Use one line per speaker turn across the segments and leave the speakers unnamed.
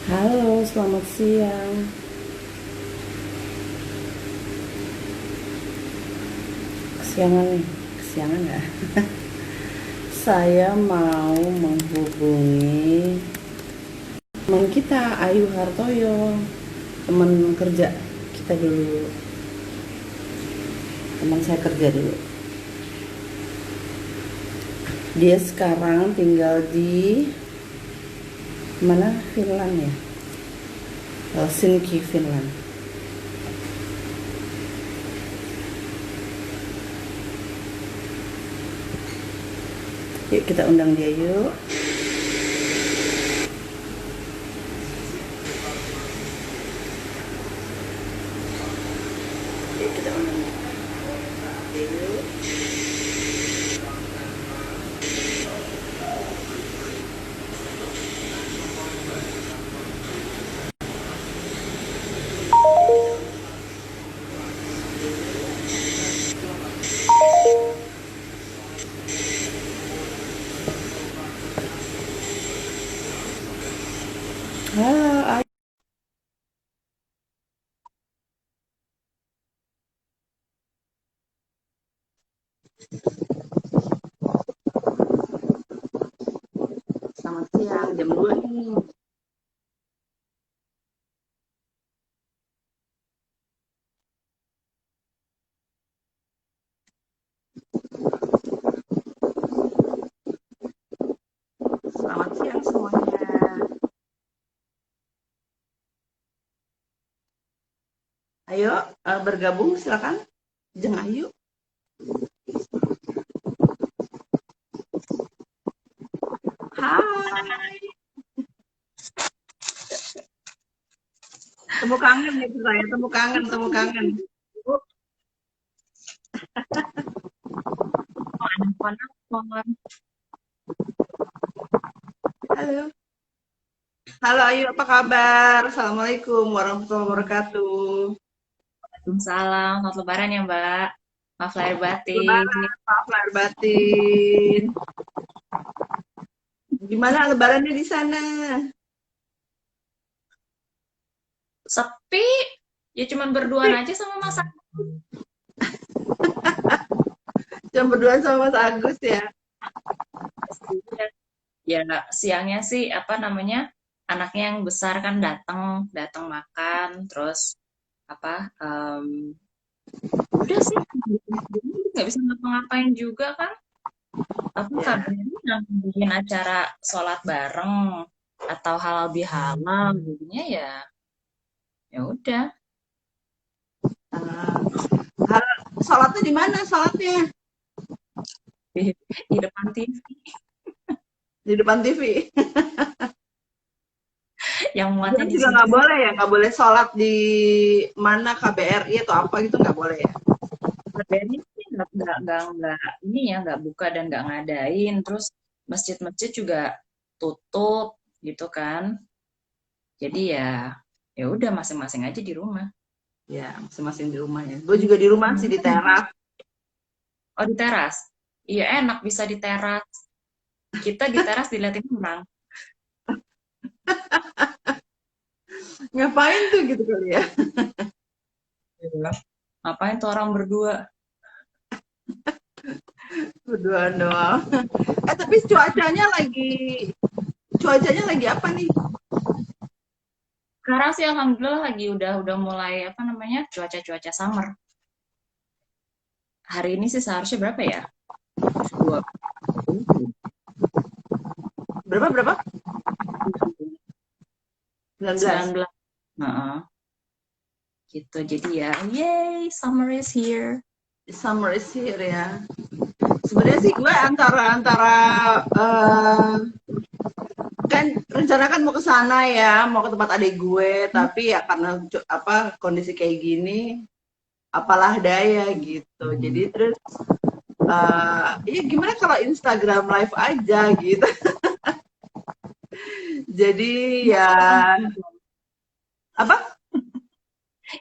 Halo, selamat siang. Kesiangan nih, kesiangan nggak? Saya mau menghubungi teman kita, Ayu Hartoyo, teman kerja kita dulu, teman saya kerja dulu. Dia sekarang tinggal di mana? Finland ya, Helsinki, Finland. Yuk kita undang dia yuk. Yuk kita undang dia yuk. Halo, Ayu. Selamat siang, jam 2 nih. Selamat siang semuanya. Ayo bergabung silakan. Jeng Ayu. Hai. Temu kangen nih saya, temu kangen, temu kangen. Halo. Halo Ayu, apa kabar? Assalamualaikum warahmatullahi wabarakatuh.
Waalaikumsalam, selamat lebaran ya Mbak. Maaf lahir batin.
Lebaran, maaf lahir batin. Gimana lebarannya di sana?
Sepi, ya cuman berduaan aja sama Mas
Cuma berdua sama Mas Agus ya.
Agus. Ya siangnya sih apa namanya, anaknya yang besar kan datang datang makan, terus apa, udah sih nggak bisa ngapa-ngapain juga kan. Apa
Ya.
kabarnya yang bikin acara sholat bareng atau halal bihalal, jadinya ya ya udah
Sholatnya di mana sholatnya?
di depan TV
Di depan TV.
yang muatnya
Kan
di
juga
sini.
nggak boleh ya, nggak boleh sholat di mana KBRI atau apa gitu nggak boleh ya.
BNI sih nggak ini ya, nggak buka dan nggak ngadain, terus masjid-masjid juga tutup gitu kan, jadi ya ya udah masing-masing aja di rumah.
Ya, masing-masing di rumah ya. Gue juga di rumah sih di teras.
Oh, di teras, iya enak bisa di teras, kita di teras diliatin orang.
Ngapain tuh gitu kali ya?
Iya. Ngapain tuh orang berdua.
Berduaan doang. Tapi cuacanya lagi apa nih?
Sekarang sih alhamdulillah lagi udah mulai apa namanya, cuaca-cuaca summer. Hari ini sih seharusnya berapa ya,
Berapa? 19.
19. Heeh, gitu jadi ya yay summer is here.
Summer is here ya. Sebenarnya sih gue antara eh, kan rencana kan mau ke sana ya, mau ke tempat adik gue, tapi ya karena apa kondisi kayak gini, apalah daya gitu. Jadi terus ya gimana kalau Instagram live aja gitu. Jadi ya apa?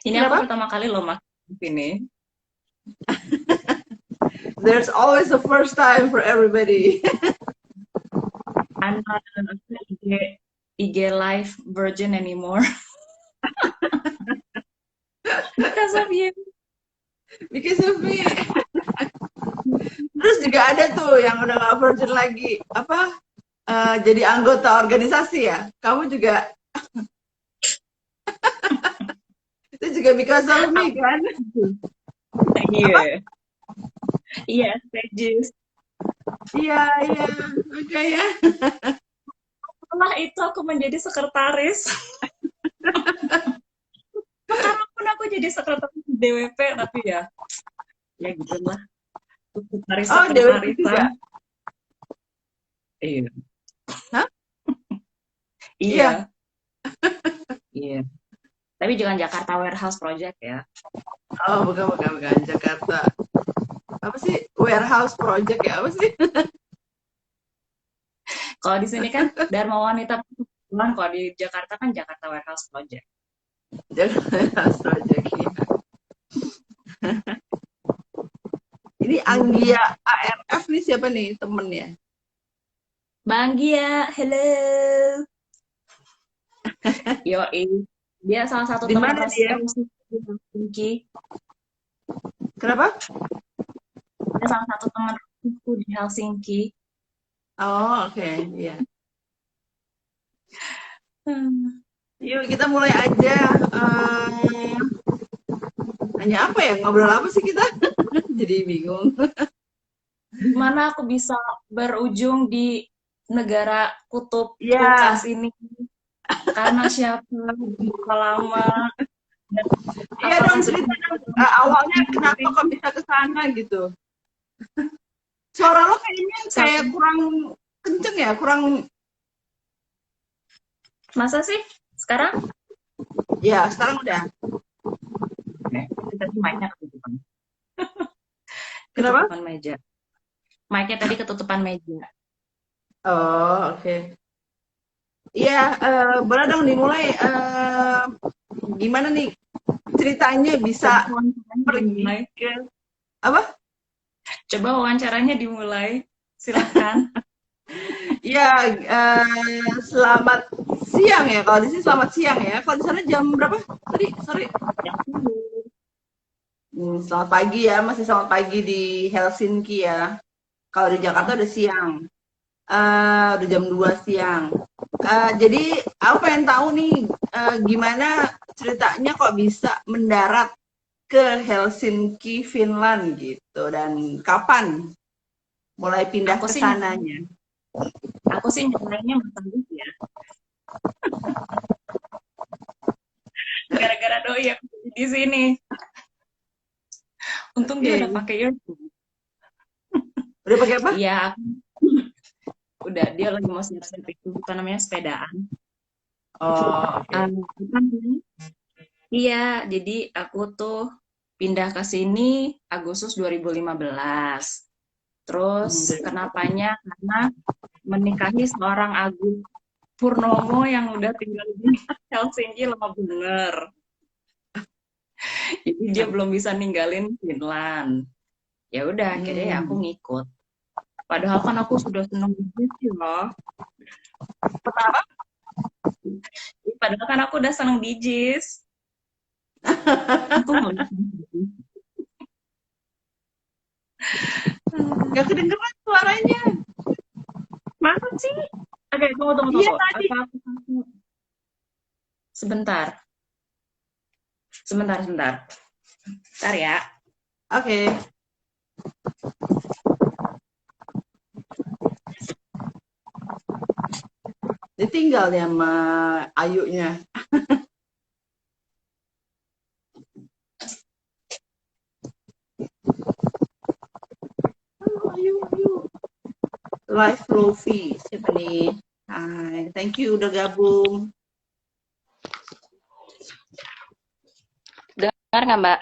Ini aku
Kenapa?
pertama kali loh mas di sini.
There's always a first time for everybody.
Anak IG IG live virgin anymore because of you.
Because of me. Terus juga ada tuh yang udah gak virgin lagi. Apa? Jadi anggota organisasi ya. Kamu juga itu juga because of me kan?
Iya. Iya, stages.
Iya, iya. Oke ya.
Setelah itu aku menjadi sekretaris. Sekarang pun aku jadi sekretaris DWP, tapi ya gitu lah. Sekretaris
Oh, DWP juga.
sekretarisan. Iya.
Hah?
Iya. Iya. Tapi jangan Jakarta Warehouse Project ya.
Oh, bukan Jakarta. Apa sih? Warehouse Project ya? Apa sih?
Kalau di sini kan Dharma Wanita Perkumpulan, kalau di Jakarta kan Jakarta Warehouse Project.
Jakarta Warehouse Project ya. Ini Anggia ARF nih siapa nih temennya?
Bang Gia, hello. Dia salah satu
Di
teman
mana dia?
Helsinki.
Kenapa?
Dia salah satu teman di Helsinki.
Oh, oke, iya. Yuk kita mulai aja. Nanya apa ya? Ngobrol apa sih kita? Jadi bingung.
Gimana aku bisa berujung di negara kutub
Iya.
kulkas ini? Karena siapa? Berapa lama?
Iya dong, cerita dong. Awalnya kenapa kok bisa ke sana gitu? Suara lo kayaknya kayak kurang kenceng ya, kurang.
Masa sih? Sekarang?
Ya, sekarang udah.
Tadi mic-nya ketutupan.
Kenapa?
Ketutupan meja. Mic-nya tadi ketutupan meja.
Oh, oke. Iya, boleh dong dimulai. Gimana nih ceritanya bisa pergi ke apa?
Coba wawancaranya dimulai. Silakan.
Ya, selamat siang ya. Kalau di sini selamat siang ya. Kalau di sana jam berapa? Tadi sore. Selamat pagi ya. Masih selamat pagi di Helsinki ya. Kalau di Jakarta udah siang. Udah jam 2 siang. Jadi aku pengen tahu nih gimana ceritanya kok bisa mendarat ke Helsinki, Finland gitu dan kapan mulai pindah ke sananya?
Aku sih nyalainnya Mas Agus ya. Gara-gara doi aku di sini. Untung dia udah pakai earphone.
Udah pakai apa?
Iya, udah dia lagi mau siap-siap itu apa namanya sepedaan.
Oh, okay.
Iya, jadi aku tuh pindah ke sini Agustus 2015. Terus kenapanya? Karena menikahi seorang Agus Purnomo yang udah tinggal di Helsinki lama bener. Jadi dia belum bisa ninggalin Finland. Ya udah, akhirnya ya aku ngikut. Padahal kan aku sudah seneng bijis loh.
Apa?
Padahal kan aku udah seneng bijis. Aku
Gak kedengeran suaranya.
Masa sih? Oke, tunggu.
Iya tadi.
Sebentar. Bentar ya.
Oke. Ditinggal ya sama Ayunya. Ayu. Live Lofi, siapa nih? Hai, thank you udah gabung.
Dengar nggak Mbak?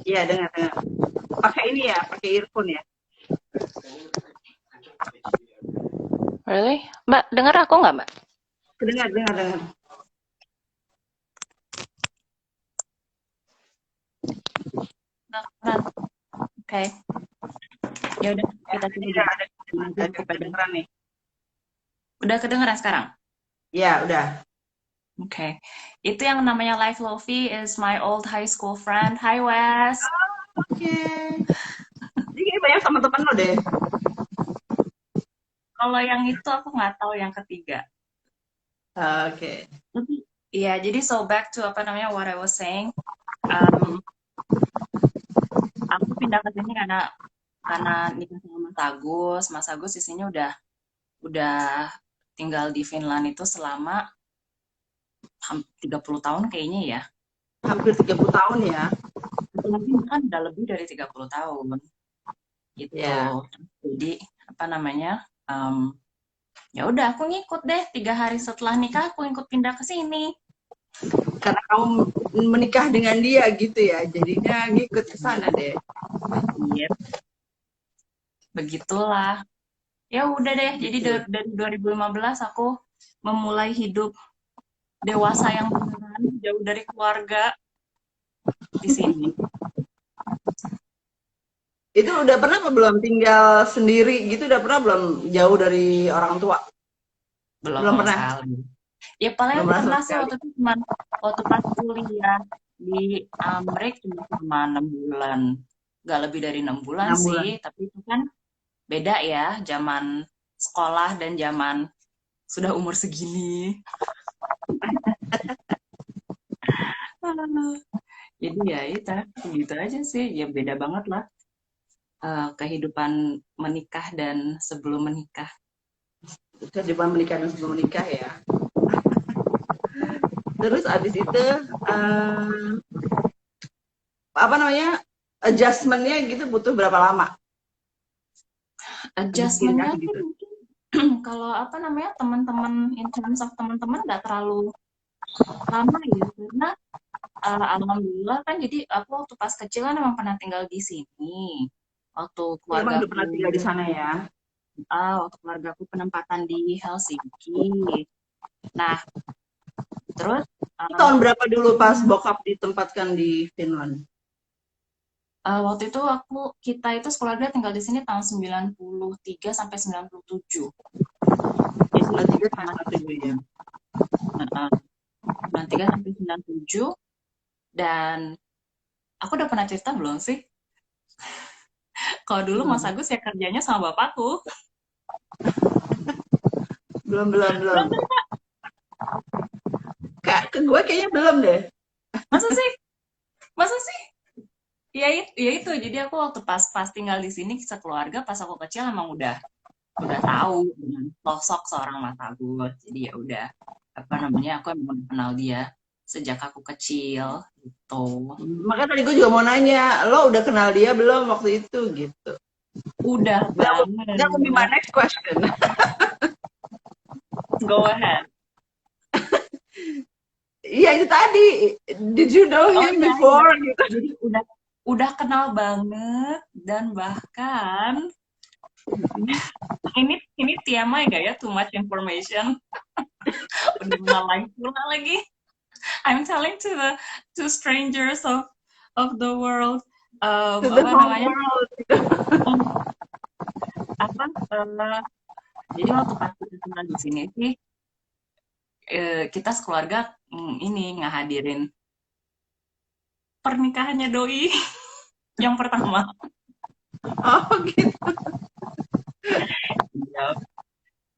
Iya dengar. Pakai ini ya, pakai earphone ya.
Really? Mbak, dengar aku nggak Mbak?
Dengar.
Oke. Ya udah kita
ada kedengeran nih.
Udah kedengeran sekarang?
Ya, udah.
Oke. Itu yang namanya Live Lofi is my old high school friend. Hi Wes.
Oke. Jadi kayaknya banyak sama temen lo deh.
Kalau yang itu aku nggak tahu yang ketiga.
Oke.
Tapi iya, jadi so back to apa namanya what I was saying. Um, aku pindah ke sini karena nikah sama Mas Agus. Mas Agus di sini udah tinggal di Finland itu selama 30 tahun kayaknya ya.
Hampir 30 tahun ya.
Satu lagi kan udah lebih dari 30 tahun gitu.
Ya.
Jadi apa namanya? em, Ya udah aku ngikut deh 3 hari setelah nikah aku ikut pindah ke sini.
Karena kamu menikah dengan dia gitu ya. Jadinya ngikut ke sana deh.
Iya, begitulah. Ya udah deh. Jadi
Gitu.
dari 2015 aku memulai hidup dewasa yang beneran jauh dari keluarga di sini.
Itu udah pernah apa belum tinggal sendiri gitu? Udah pernah belum jauh dari orang tua?
Belum
Belum
sama
pernah.
sekali. Ya paling
Belum pernah sama
pernah sih
sekali.
waktu itu cuman waktu pas kuliah di Amerika cuma selama 6 bulan. Gak lebih dari 6 bulan
6 bulan.
sih, tapi itu kan beda ya zaman sekolah dan zaman sudah umur segini. Jadi ya itu gitu aja sih, ya beda banget lah kehidupan menikah dan sebelum menikah.
Kehidupan menikah dan sebelum menikah ya. Terus abis itu apa namanya adjustmentnya gitu butuh berapa lama? Abis
Adjustmentnya
pindah
sih
gitu.
mungkin kalau apa namanya teman-teman in terms of teman-teman nggak terlalu lama ya karena alhamdulillah kan jadi aku waktu pas kecil kan emang pernah tinggal di sini waktu
Ya, emang udah
keluargaku
pernah tinggal di sana ya.
waktu keluargaku penempatan di Helsinki. Nah terus
Itu
uh,
tahun berapa dulu pas bokap ditempatkan di Finland?
waktu itu kita itu sekeluarga tinggal di sini tahun 93 sampai 97. Jadi
93
pernah
sama 7 ya.
93 sampai 97 dan aku udah pernah cerita belum sih? Kalau dulu Mas
Belum.
Agus ya kerjanya sama bapakku.
Belum, belum, belum.
Belum cerita.
Kayak ke gue kayaknya belum deh.
Masa sih? Masa sih? Ya itu. Jadi aku waktu pas tinggal di sini sekeluarga pas aku kecil emang udah tahu dengan sosok seorang Mas Agus. Jadi ya udah apa namanya aku emang udah kenal dia sejak aku kecil gitu.
Makanya tadi gue juga mau nanya, lo udah kenal dia belum waktu itu gitu.
Udah
That would be my
banget.
next question.
Go ahead.
Iya itu tadi. Did you know
Oh
him
iya, iya.
before gitu?
Jadi udah kenal banget dan bahkan ini TMI gak ya? Too much information. Udah kenal lagi pula lagi. I'm telling to strangers of the world.
To the
Apa
whole
namanya?
world.
Um, apa? Jadi waktu pas kita tinggal di sini sih, kita sekeluarga ini ngehadirin pernikahannya doi yang pertama.
Oh gitu.
Iya.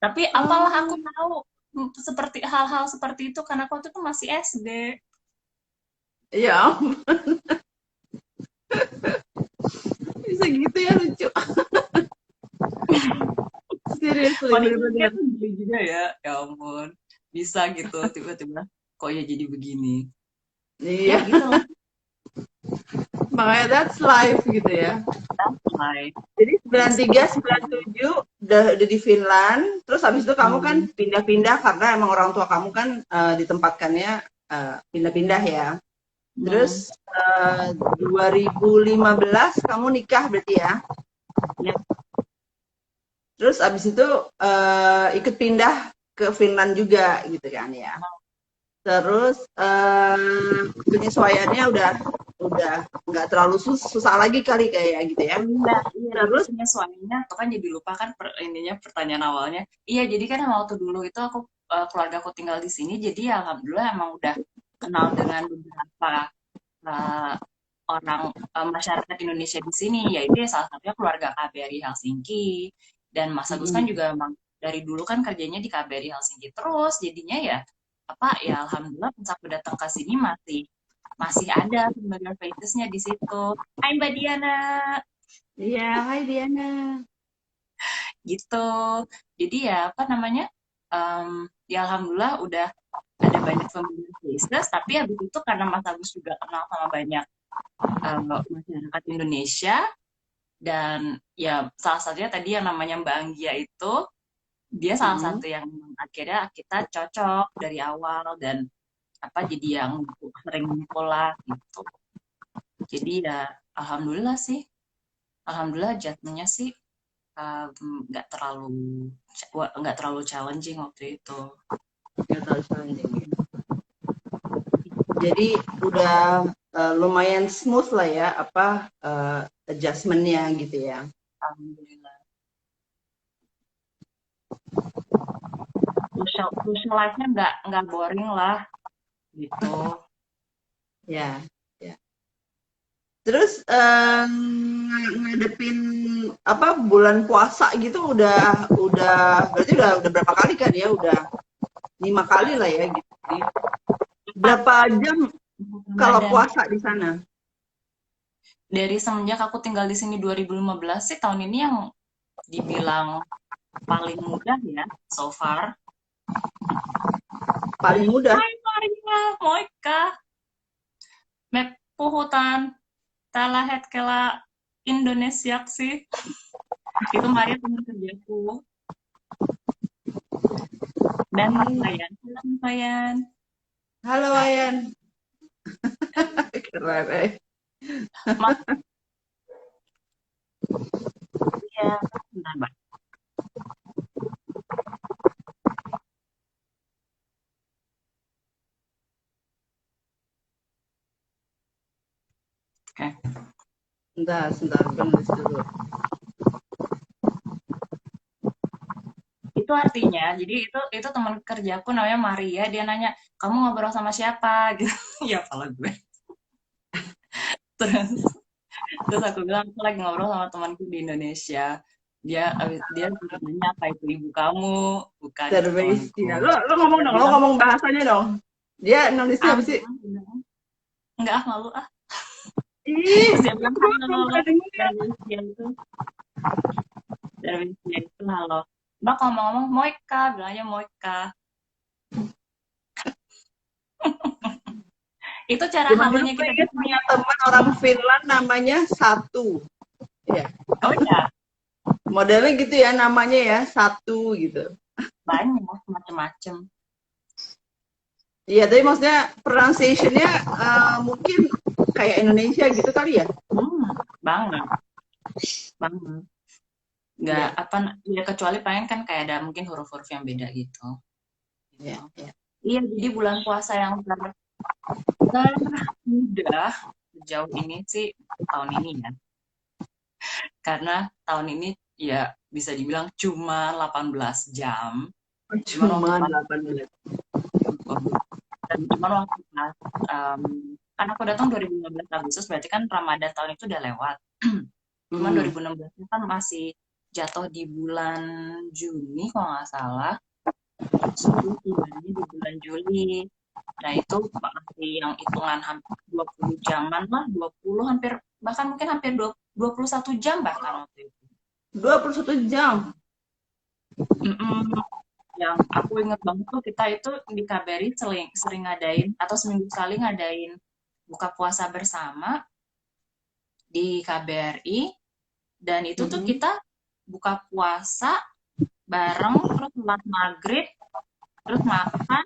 Tapi apalah aku
Oh,
tahu seperti hal-hal seperti itu karena aku waktu itu masih SD.
ya bisa gitu ya lucu. Seriously,
Manusia
bener-bener.
tuh gila juga ya. Ya ampun. Bisa gitu tiba-tiba kok ya jadi begini. Ya
Iya,
gitu lah.
makanya that's life gitu ya.
Like,
Jadi
that's
93, 97 udah di Finland, terus habis itu kamu kan
hmm,
pindah-pindah karena emang orang tua kamu kan ditempatkannya pindah-pindah ya.
hmm,
Terus 2015 kamu nikah berarti ya.
ya,
Terus abis itu ikut pindah ke Finland juga gitu kan ya. Terus penyesuaiannya udah nggak terlalu susah lagi kali kayak gitu ya.
iya, iya, jadi
Terus
penyesuaiannya, tuh kan jadi lupa kan ininya pertanyaan awalnya. Iya, jadi kan waktu dulu itu aku keluarga aku tinggal di sini, jadi ya alhamdulillah emang udah kenal dengan beberapa uh, orang masyarakat Indonesia di sini, yaitu ya salah satunya keluarga KBRI Helsinki. Dan Mas Agus kan
Mm-mm.
juga emang dari dulu kan kerjanya di KBRI Helsinki terus, jadinya ya apa ya alhamdulillah pas aku datang ke sini masih masih ada familiar faces-nya di situ. Hai Mbak Diana,
Iya, hai Diana.
gitu. Jadi ya apa namanya? Ya alhamdulillah udah ada banyak familiar faces, tapi habis itu karena Mas Agus juga kenal sama banyak masyarakat Indonesia, dan ya salah satunya tadi yang namanya Mbak Anggia itu dia salah
Mm-mm.
satu yang akhirnya kita cocok dari awal, dan apa jadi yang sering pola gitu. Jadi ya alhamdulillah sih, alhamdulillah jatuhnya sih nggak terlalu nggak terlalu challenging waktu itu.
Nggak tahu challenging. Jadi udah lumayan smooth lah ya apa adjustment-nya gitu ya.
Alhamdulillah. Social life-nya nggak boring lah gitu.
Ya, ya. Terus ngadepin apa bulan puasa gitu udah berarti udah berapa kali kan ya? Udah 5 kali lah ya gitu. Berapa jam kalau
Ramadan.
puasa di sana?
Dari semenjak aku tinggal di sini 2015 sih, tahun ini yang dibilang paling mudah ya so far.
Paling mudah.
Hai Maria, moikka, me puhutaan tällä hetkellä indonesiaksi. Itu Maria teman kerjaku. Dan Mas Fayan. Halo Mas Fayan.
Halo Ayan. Keren eh.
Mas, ya, bentar Mbak. Oke.
Sebentar, penulis dulu.
Itu artinya, jadi itu teman kerjaku namanya Maria, dia nanya, kamu ngobrol sama siapa? Gitu. Ya kalau gue. Terus, terus aku bilang, aku lagi ngobrol sama temanku di Indonesia. Dia nanya apa itu ibu kamu, bukan itu temanku.
Terbesia. Lo ngomong
Dia
dong, lo
bilang,
ngomong bahasanya dong. Dia nulisnya
ah,
apa sih?
enggak malu ah.
Ih,
Terus dia bilang,
gue belum
halo,
pernah dengar.
dari dia itu halo. Mbak ngomong-ngomong, Moika, bilangnya Moika. Itu cara
Zaman dulu
halunya
gue
kita di
ingat
sini.
punya teman orang Finland namanya Satu. Ya,
Oh ya,
modelnya gitu ya namanya ya, Satu gitu.
banyak macam-macam.
Iya, tapi maksudnya pronunciation-nya mungkin kayak Indonesia gitu kali ya?
Banget, banget. Nggak
Iya,
apa ya, kecuali pengen kan kayak ada mungkin huruf-huruf yang beda gitu.
iya, iya.
Iya, jadi bulan puasa yang termudah sejauh ini sih tahun ini ya. Karena tahun ini ya bisa dibilang cuma 18 jam. Cuman waktu
Cuma
pas
8 menit.
dan cuman waktu pas kan aku datang 2015 Agustus, berarti kan Ramadan tahun itu udah lewat. Cuman 2016 kan masih jatuh di bulan Juni kalau nggak salah. Terus bulannya di bulan Juli. Nah itu masih yang hitungan hampir 20 jaman lah, 20 hampir, bahkan mungkin hampir 21 jam bahkan waktu itu.
21 jam.
Yang aku inget banget tuh kita itu di KBRI sering ngadain, atau seminggu sekali ngadain buka puasa bersama di KBRI, dan itu tuh kita buka puasa bareng, terus sholat maghrib, terus makan,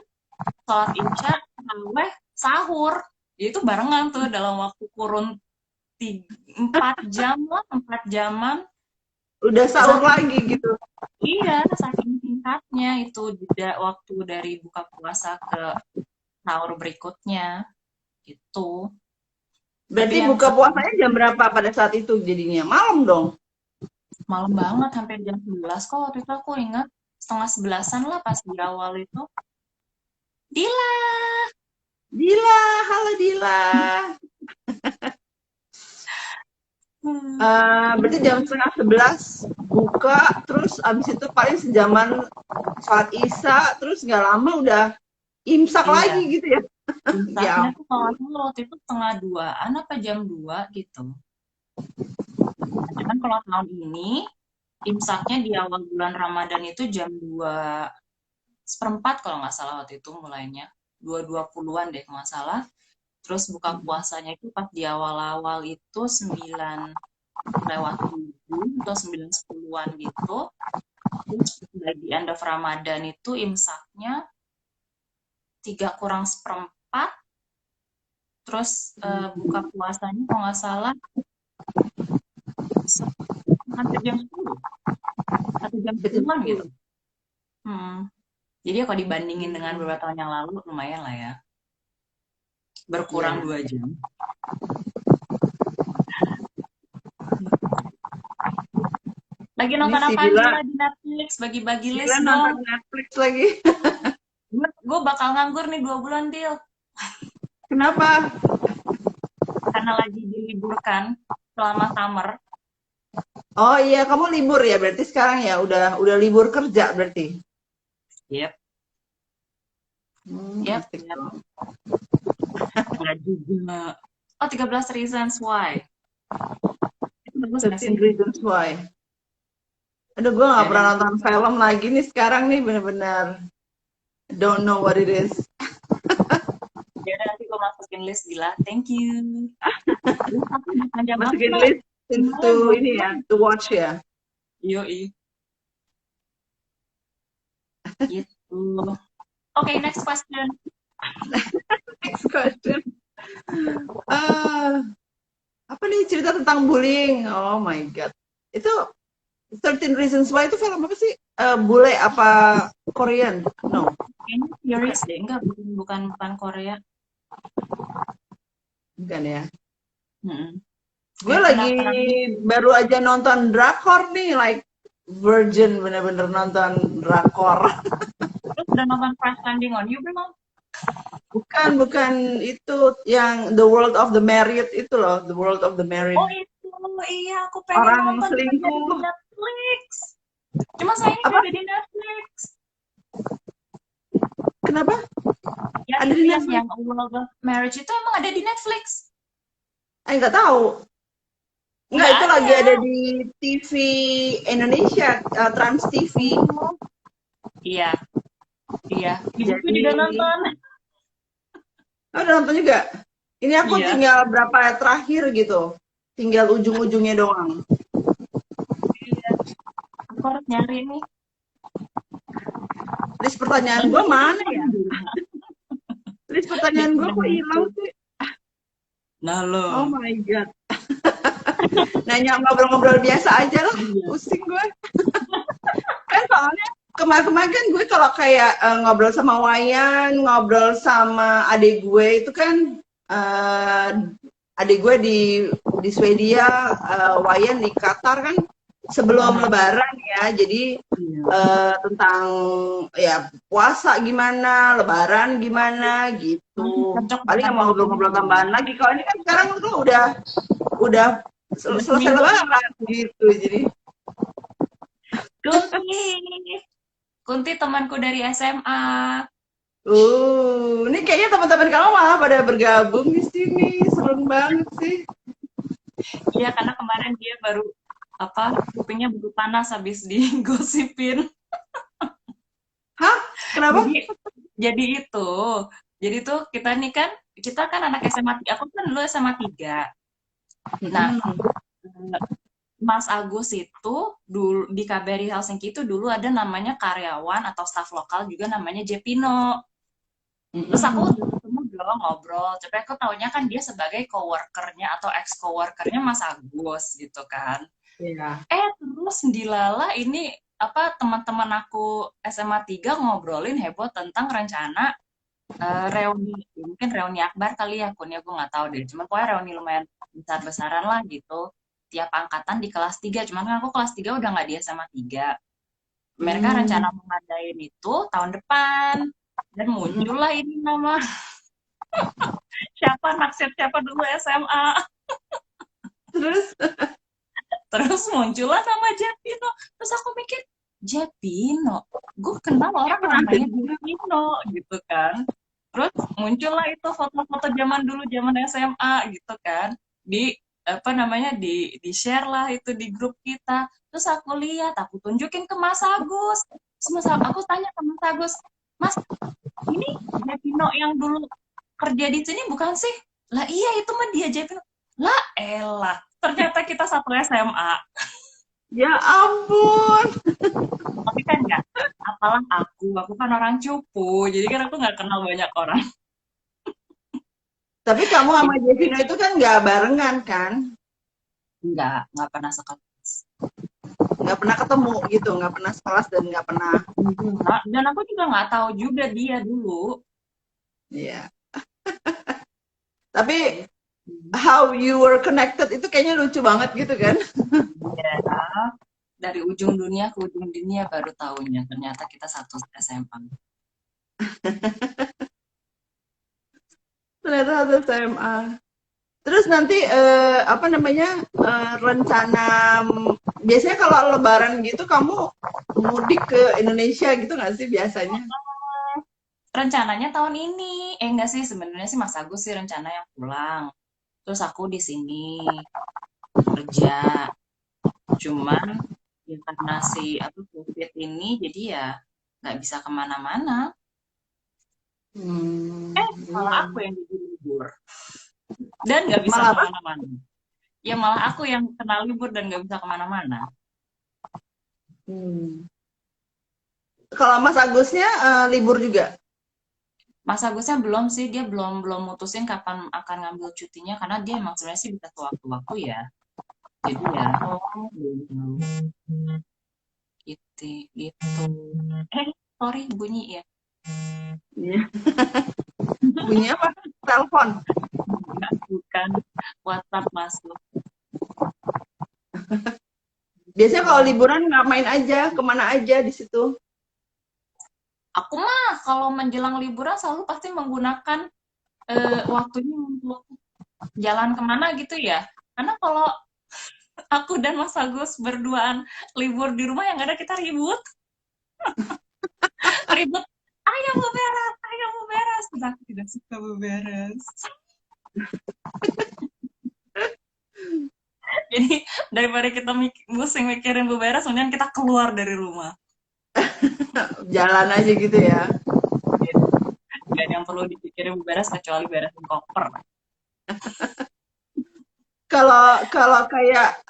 sholat isya, taraweh, sahur. Jadi itu barengan tuh dalam waktu kurun 4 jam lah, 4 jaman.
Udah sahur
Saking,
lagi gitu.
iya, saking singkatnya itu jeda waktu dari buka puasa ke sahur berikutnya gitu. Tapi
Berarti
yang
buka puasanya jam berapa pada saat itu jadinya? Malam dong.
malam banget, hampir jam 11 kok waktu itu aku ingat, 10:30 lah pas di awal itu. Dila!
Dila, halo Dila. Berarti jam 10:30 buka, terus abis itu paling sejaman sholat isya, terus nggak lama udah imsak
Iya,
lagi gitu ya. Ya
imsaknya tuh kalau
ampun.
nggak salah waktu itu 1:30-an apa jam 2 gitu. Nah, cuman kalau tahun ini, imsaknya di awal bulan Ramadan itu jam 2:04 kalau nggak salah waktu itu mulainya. 2:20-an deh kalau nggak salah. Terus buka puasanya itu pas di awal-awal itu 9:07 atau 9:10-an gitu. Terus di end of Ramadan itu imsaknya 3:04. Terus buka puasanya kalau nggak salah hampir jam 10 atau jam 10-an gitu. Jadi ya kalau dibandingin dengan beberapa tahun yang lalu lumayan lah ya. Berkurang 2 jam. Lagi nonton apa Dila di Netflix? Bagi-bagi list
Dila
dong.
nonton Netflix lagi.
Gue bakal nganggur nih 2 bulan, Dil.
Kenapa?
Karena lagi diliburkan selama summer.
Oh iya, kamu libur ya berarti sekarang ya? Udah libur kerja berarti?
Yep.
Yep.
Enggak juga. Oh, 13 Reasons Why. Itu bagus nggak sih?
13 Reasons Why. Aduh, gue gak pernah nonton film lagi nih sekarang nih, bener-bener don't know what it is.
Ya udah nanti gue masukin list Dila. Thank you.
Masukin list to ini ya, to watch ya.
Yoi. Gitu. Okay, next question.
Next question. Apa nih cerita tentang bullying? Oh my god. Itu 13 Reasons Why itu film apa sih? Bule apa Korean? No.
Kayaknya series deh, enggak bukan Korea.
Bukan ya.
Gue
lagi baru aja nonton drakor nih, like virgin, bener-bener nonton drakor.
Terus udah nonton Crash Landing on You belum?
Bukan itu yang The World of the Married itu loh, The World of the Married.
Oh itu, iya aku pengen
orang
nonton
selingkuh
di Netflix. Cuma sayangnya nggak ada di Netflix.
Kenapa?
Ya ada di Netflix. Yang World of Marriage itu emang ada di Netflix.
Nggak tahu. Nggak, itu lagi ada di TV Indonesia, Trans TV.
Iya. Ibuku juga nonton.
Oh, udah nonton juga? Ini aku tinggal berapa terakhir gitu. Tinggal ujung-ujungnya doang.
Iya. Aku harus nyari nih.
List pertanyaan gue mana ya? List pertanyaan gue kok hilang sih?
Nah lo.
Oh my god. Nanya ngobrol-ngobrol biasa aja lah. Pusing gue. Kan soalnya kemarin-kemarin kan gue kalau kayak ngobrol sama Wayan, ngobrol sama adik gue itu kan adik gue di Swedia, Wayan di Qatar kan sebelum Lebaran ya. Jadi tentang ya puasa gimana, Lebaran gimana gitu. Paling mau ngobrol-ngobrol tambahan lagi. Kalau ini kan sekarang tuh udah selesai Lebaran gitu. Jadi
Kunti temanku dari SMA.
Ini kayaknya teman-teman kamu malah pada bergabung di sini. Seru banget sih.
Iya, karena kemarin dia baru kupingnya baru panas habis digosipin.
Hah? Kenapa?
Jadi tuh kita kan anak SMA 3. Aku kan dulu SMA 3. Nah, Mas Agus itu dulu di KBRI Helsinki itu dulu ada namanya karyawan atau staf lokal juga namanya Jepino. Terus aku ketemu dong ngobrol, tapi aku taunya kan dia sebagai coworkernya atau ex coworkernya Mas Agus gitu kan.
Iya.
Terus dilala ini teman-teman aku SMA 3 ngobrolin heboh tentang rencana reuni, mungkin reuni akbar kali ya, akunnya gue nggak tahu deh. Cuman pokoknya reuni lumayan besar-besaran lah gitu. Tiap angkatan di kelas 3, cuman kan aku kelas 3 udah nggak di SMA 3. Mereka
Hmm.
rencana mengadain itu tahun depan. Dan muncullah ini nama siapa naksir siapa dulu SMA.
Terus
Terus muncullah nama Javino. Terus aku mikir, Javino? Gue kenal orang
pernah
namanya
dengar.
Javino gitu kan. Terus muncullah itu foto-foto zaman dulu, zaman SMA gitu kan. Di apa namanya di share lah itu di grup kita. Terus aku lihat, aku tunjukin ke Mas Agus. Terus aku tanya ke Mas Agus, Mas, ini Javino yang dulu kerja di sini bukan sih? Lah iya itu mah dia Javino. Lah elah, ternyata kita satu SMA.
Ya ampun.
Tapi kan nggak, apalah aku kan orang cupu, jadi kan aku nggak kenal banyak orang.
Tapi kamu sama
Jadi
Jevino itu kan nggak barengan kan?
nggak pernah sekelas.
Nggak pernah ketemu gitu, nggak pernah sekelas dan nggak pernah.
Enggak, dan aku juga nggak tahu juga dia dulu.
Iya. Tapi
Gitu.
how you were connected itu kayaknya lucu banget gitu kan?
Ya, dari ujung dunia ke ujung dunia baru tahunya ternyata kita satu SMA.
Ternyata satu SMA. Terus nanti apa namanya rencana biasanya kalau Lebaran gitu kamu mudik ke Indonesia gitu nggak sih biasanya?
Rencananya tahun ini, enggak sih sebenarnya sih Mas Agus sih rencana yang pulang. Terus aku di sini kerja. Cuman ya karena si apa COVID ini jadi ya nggak bisa kemana-mana. Malah
Iya.
aku yang jadi libur dan nggak bisa
Malah apa?
kemana-mana. Ya malah aku yang kena libur dan nggak bisa kemana-mana.
Hmm. Kalau Mas Agusnya libur juga.
Mas Agusnya belum sih, dia belum belum mutusin kapan akan ngambil cutinya karena dia emang sebenarnya sih bisa sewaktu-waktu ya. Jadi ya
Oh,
belum tahu gitu gitu. Sorry bunyi ya.
iya. Bunyi apa? Telepon.
Enggak, bukan WhatsApp masuk.
Biasanya kalau
Tuh.
liburan ngapain aja, kemana aja di situ?
Aku mah kalau menjelang liburan selalu pasti menggunakan waktunya untuk jalan kemana gitu ya. Karena kalau aku dan Mas Agus berduaan libur di rumah yang ada kita ribut, ribut. Ayo mau beres. Kita tidak suka beberes. Jadi daripada kita pusing mikirin beberes, kemudian kita keluar dari rumah.
Jalan aja gitu ya.
Gitu. Gak ada yang perlu dipikirin beberes kecuali beresin koper.
Kalau kalau kayak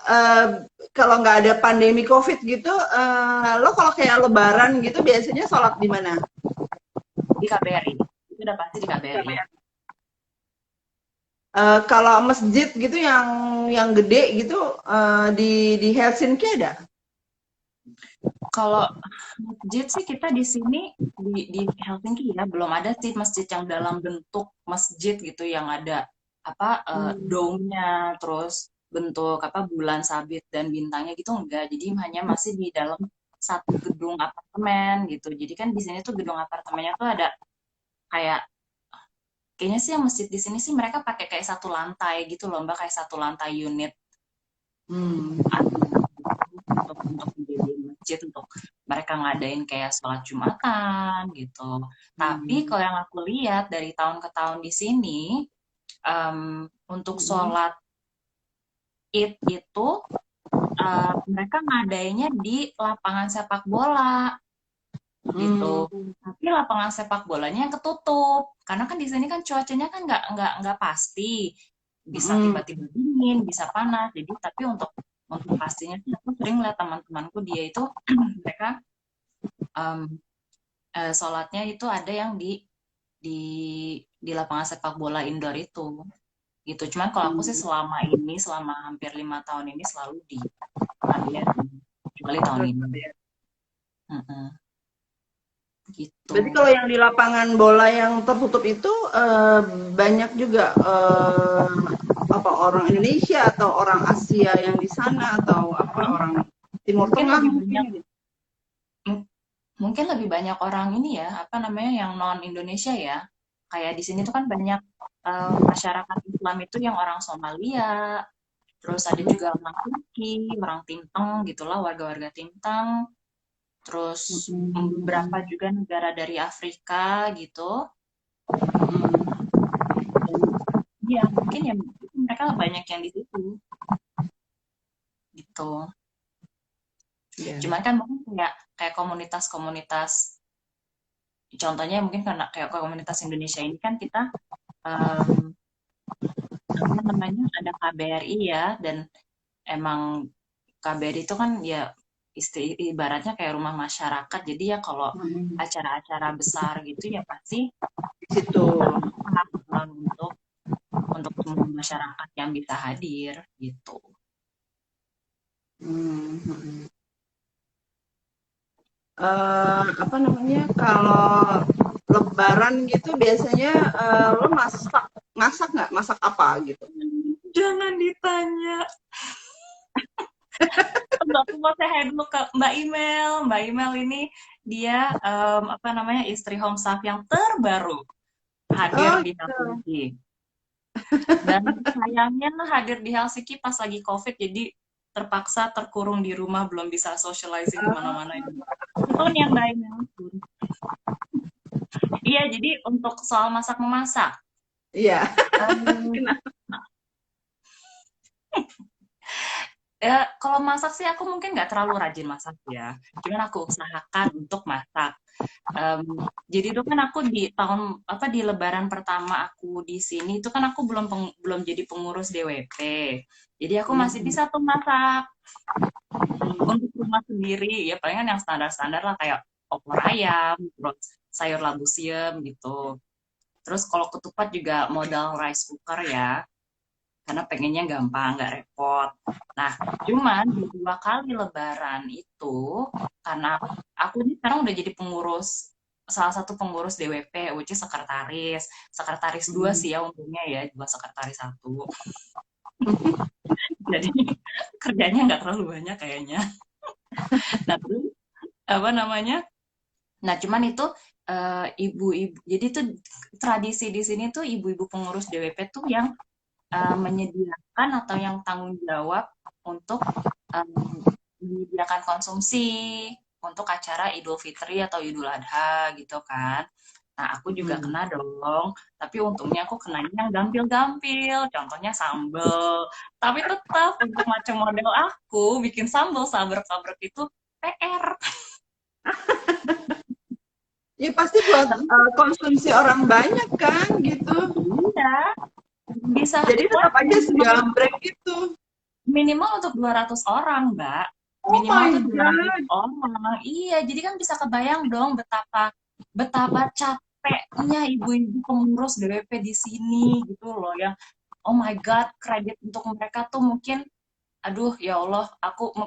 kalau nggak ada pandemi COVID gitu, lo kalau kayak Lebaran gitu biasanya sholat di mana?
Di KBRI. Itu udah pasti di KBRI.
Kalau masjid gitu yang gede gitu di Helsinki ada?
Kalau masjid sih kita di sini di Helsinki ya belum ada sih masjid yang dalam bentuk masjid gitu yang ada apa
Hmm.
dome-nya terus bentuk apa bulan sabit dan bintangnya gitu enggak. Jadi hanya masih di dalam satu gedung apartemen gitu. Jadi kan di sini tuh gedung apartemennya tuh ada kayak kayaknya sih yang masjid di sini sih mereka pakai kayak satu lantai gitu loh Mbak kayak satu lantai unit
Hmm.
untuk menjadi masjid untuk mereka ngadain kayak sholat Jumatan gitu. Tapi
Hmm.
kalau yang aku lihat dari tahun ke tahun di sini, untuk
Hmm.
sholat Id itu mereka ngadainnya di lapangan sepak bola gitu.
Hmm.
Tapi lapangan sepak bolanya yang ketutup karena kan di sini kan cuacanya kan nggak pasti bisa
Hmm.
tiba-tiba dingin bisa panas jadi tapi untuk pastinya sih aku sering lihat teman-temanku dia itu mereka um, sholatnya itu ada yang di di lapangan sepak bola indoor itu gitu. Cuman kalau aku sih
Hmm.
selama ini selama hampir 5 tahun ini selalu di KBRI kecuali tahun ini. Mm-mm, gitu.
Berarti kalau yang di lapangan bola yang tertutup itu banyak juga apa orang Indonesia atau orang Asia yang di sana atau apa
Mungkin
orang Timur
mungkin
Tengah
lebih banyak
mungkin gitu.
mungkin lebih banyak orang ini ya, apa namanya, yang non Indonesia ya. Kayak di sini tuh kan banyak masyarakat Islam itu yang orang Somalia, terus ada juga orang Turki, orang Tintang gitulah, warga-warga Tintang, terus beberapa
Hmm.
juga negara dari Afrika gitu.
Hmm.
Dan ya mungkin ya mereka banyak yang di situ gitu.
Ya.
Cuman kan mungkin kayak kayak komunitas-komunitas, contohnya mungkin karena kayak komunitas Indonesia ini kan kita em, apa namanya ada KBRI ya, dan emang KBRI itu kan ya ibaratnya kayak rumah masyarakat. Jadi ya kalau
Hmm.
acara-acara besar gitu ya pasti
Di situ.
terbuka untuk semua masyarakat yang bisa hadir gitu.
Hmm. Hmm. Apa namanya, kalau Lebaran gitu biasanya lo masak masak nggak, masak apa gitu?
Jangan ditanya. Aku mau saya dulu ke Mbak Email. Mbak Email ini dia apa namanya istri home staff yang terbaru hadir
Oh,
di Helsinki. Dan sayangnya hadir di Helsinki pas lagi COVID, jadi terpaksa terkurung di rumah, belum bisa socializing kemana-mana. Itu nih yang Mbak Email. Iya, jadi untuk soal masak memasak.
iya.
em,
Kenapa?
Ya, kalau masak sih aku mungkin nggak terlalu rajin masak ya. Cuman aku usahakan untuk masak. Jadi itu kan aku di tahun apa di Lebaran pertama aku di sini itu kan aku belum jadi pengurus DWP. Jadi aku masih
Hmm.
bisa tuh masak untuk rumah sendiri. Ya palingan yang standar-standar lah kayak opor ayam, terus sayur labu siam gitu. Terus kalau ketupat juga modal rice cooker ya, karena pengennya gampang, nggak repot. Nah, cuman di 2 kali Lebaran itu, karena aku ini sekarang udah jadi pengurus, salah satu pengurus DWP, which is sekretaris. Sekretaris dua
Hmm.
sih ya untungnya ya, dua sekretaris satu. Jadi kerjanya nggak terlalu banyak kayaknya. Nah, terus apa namanya? Nah, cuman itu ibu-ibu, jadi tuh tradisi di sini tuh ibu-ibu pengurus DWP tuh yang menyediakan atau yang tanggung jawab untuk menyediakan konsumsi untuk acara Idul Fitri atau Idul Adha gitu kan. Nah, aku juga
Hmm.
kena dong, tapi untungnya aku kenanya yang gampil-gampil, contohnya sambel. Tapi tetap untuk macam model aku bikin sambel sabrek-sabrek itu PR.
Ya pasti buat konsumsi orang banyak kan gitu.
Iya, bisa
Jadi
buat
tetap aja segambreng gitu.
minimal untuk 200 orang, Mbak.
Oh
Minimal
my
tuh 200
God.
orang. Iya, jadi kan bisa kebayang dong betapa betapa capeknya ibu-ibu pengurus DWP di sini gitu loh, yang oh my God, kredit untuk mereka tuh mungkin aduh ya Allah,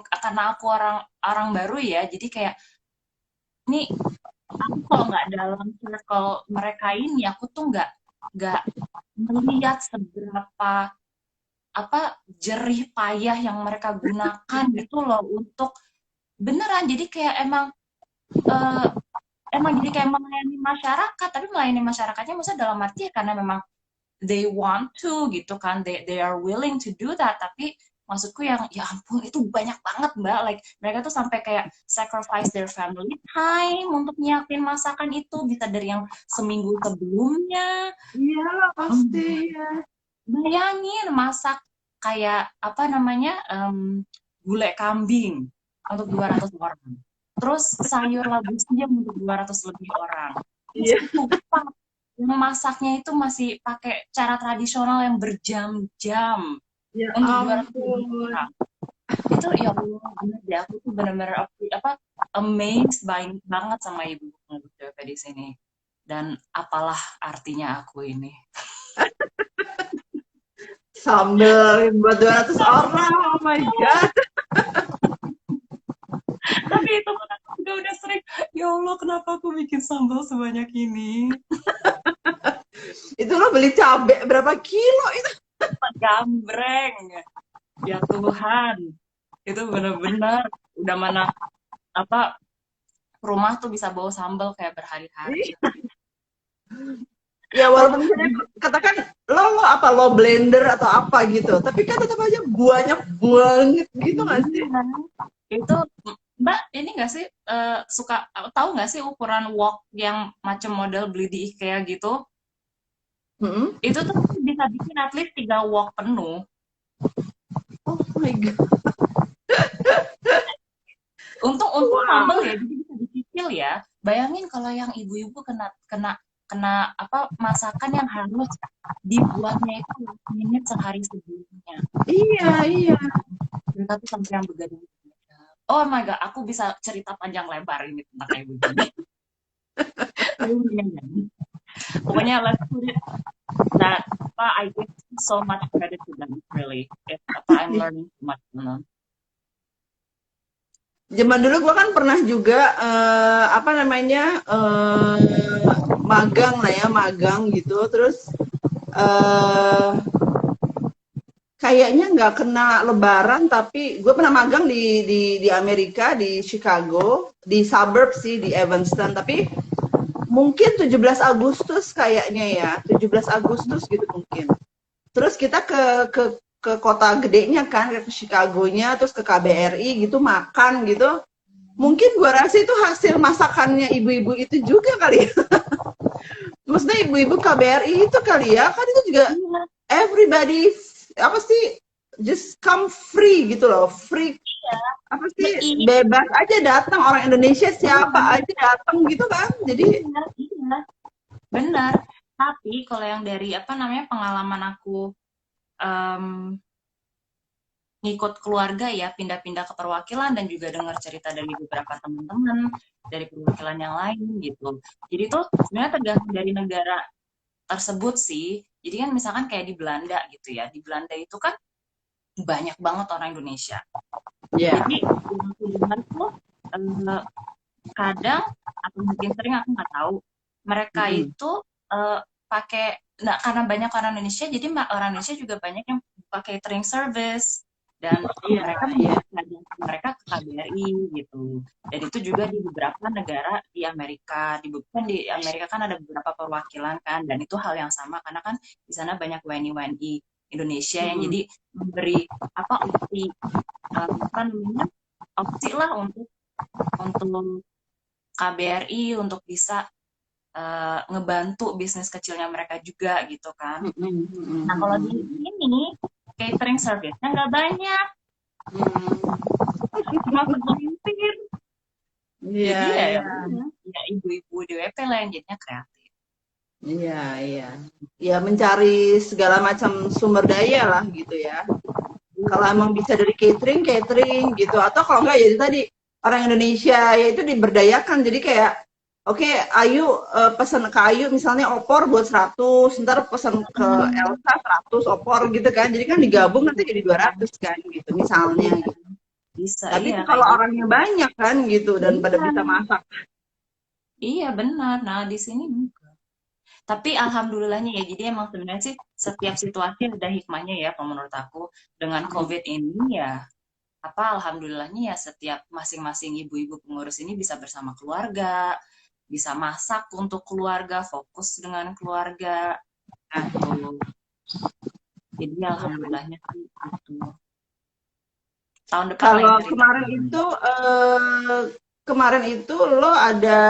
karena aku orang orang baru ya, jadi kayak nih aku kalau nggak dalam circle mereka ini aku tuh nggak melihat seberapa apa jerih payah yang mereka gunakan gitu loh untuk beneran, jadi kayak eh, emang jadi kayak melayani masyarakat, tapi melayani masyarakatnya maksudnya dalam arti ya karena memang they want to gitu kan, they are willing to do that, tapi maksudku yang ya ampun itu banyak banget mbak, like mereka tuh sampai kayak sacrifice their family time untuk nyiapin masakan itu, bisa dari yang seminggu sebelumnya.
Iya pasti ya.
Bayangin masak kayak apa namanya gulai kambing untuk 200 orang. Terus sayur labu siam untuk 200 lebih orang. Terus
Iya.
ketupat yang masaknya itu masih pakai cara tradisional yang berjam-jam
Ya
untuk 200 lebih
ampun.
orang. Itu ya Allah, bener deh aku tuh bener-bener apa amazed banget sama ibu pengurus DP di sini. Dan apalah artinya aku ini.
Sambel buat 200 orang. Oh my God.
Tapi itu pun aku juga udah sering, ya Allah kenapa aku bikin sambal sebanyak ini.
Itu lo beli cabai berapa kilo itu?
Gambreng, ya Tuhan, itu bener-bener udah mana apa rumah tuh bisa bawa sambal kayak berhari-hari.
Ya walaupun misalnya katakan lo blender atau apa gitu, tapi kan tetap aja banyak banget gitu nggak sih?
Iya. Itu Mbak ini nggak sih suka tahu nggak sih ukuran wok yang macam model beli di IKEA gitu?
Mm-mm.
Itu tuh bisa bikin at least 3 wok penuh.
Oh my god.
Untung
Wow.
humble ya, jadi bisa dicicil ya. Bayangin kalau yang ibu-ibu kena kena kena apa masakan yang harus dibuatnya itu last minute sehari sebelumnya.
Iya, iya.
Kita tuh sampai yang begadang. Oh my god, aku bisa cerita panjang lebar ini tentang kayak begini. Pokoknya let's put it that apa I give so much credit to them really. It's apa I'm learning so much from them.
Zaman dulu gua kan pernah juga apa namanya magang lah ya, magang gitu. Terus eh kayaknya nggak kena Lebaran, tapi gue pernah magang di Amerika, di Chicago, di suburb sih, di Evanston. Tapi mungkin 17 Agustus kayaknya ya, 17 Agustus gitu mungkin. Terus kita ke kota gedenya kan, ke Chicago-nya, terus ke KBRI gitu, makan gitu. Mungkin gue rasa itu hasil masakannya ibu-ibu itu juga kali ya. Maksudnya ibu-ibu KBRI itu kali ya, kan itu juga
Iya,
everybody apa sih, just come free gitu loh, free apa sih,
iya,
bebas aja datang, orang Indonesia siapa
iya,
aja datang gitu kan, jadi
iya, iya, benar. Tapi kalau yang dari apa namanya pengalaman aku em, ngikut keluarga ya pindah-pindah ke perwakilan dan juga dengar cerita dari beberapa teman-teman dari perwakilan yang lain gitu. Jadi tuh sebenarnya tergantung dari negara tersebut sih. Jadi kan misalkan kayak di Belanda gitu ya. Di Belanda itu kan banyak banget orang Indonesia.
ya.
Jadi yang aku dengar tuh eh, kadang atau mungkin sering aku nggak tahu mereka
Mm-mm.
itu eh, pakai nah karena banyak orang Indonesia jadi orang Indonesia juga banyak yang pakai catering service dan
Iya,
mereka
iya.
memberikan mereka ke KBRI gitu dan itu juga di beberapa negara di Amerika kan di Amerika kan ada beberapa perwakilan kan dan itu hal yang sama karena kan di sana banyak WNI Indonesia yang
Mm-mm.
jadi memberi apa opsi apa namanya opsi lah untuk KBRI untuk bisa ngebantu bisnis kecilnya mereka juga gitu kan.
Mm-mm.
Nah kalau
Mm-mm.
di sini catering service-nya nggak banyak,
Mm-mm.
cuma segelintir.
Iya,
Jadi ya,
iya.
ya udah, ya ibu-ibu DWP lah yang jadinya kreatif.
Iya, iya. Ya mencari segala macam sumber daya lah gitu ya. Kalau emang bisa dari catering, catering gitu. Atau kalau enggak ya itu tadi orang Indonesia ya itu diberdayakan. Jadi kayak oke, Ayu pesan ke Ayu misalnya opor buat 100, ntar pesan ke
Hmm,
Elsa 100 opor gitu kan. Jadi kan digabung nanti jadi 200 kan gitu misalnya
iya,
gitu.
bisa,
Tapi
iya
itu
kayak
kalau
gitu.
orangnya banyak kan gitu dan pada bisa
Benar,
masak.
iya benar. Nah di sini enggak. Tapi alhamdulillahnya ya, jadi emang sebenarnya sih setiap situasi ada hikmahnya ya, kalau menurut aku. Dengan COVID ini ya, apa alhamdulillahnya ya setiap masing-masing ibu-ibu pengurus ini bisa bersama keluarga, bisa masak untuk keluarga, fokus dengan keluarga gitu. Jadi alhamdulillahnya sih itu. Tahun depan lain
Kalau
cerita.
kemarin itu lo ada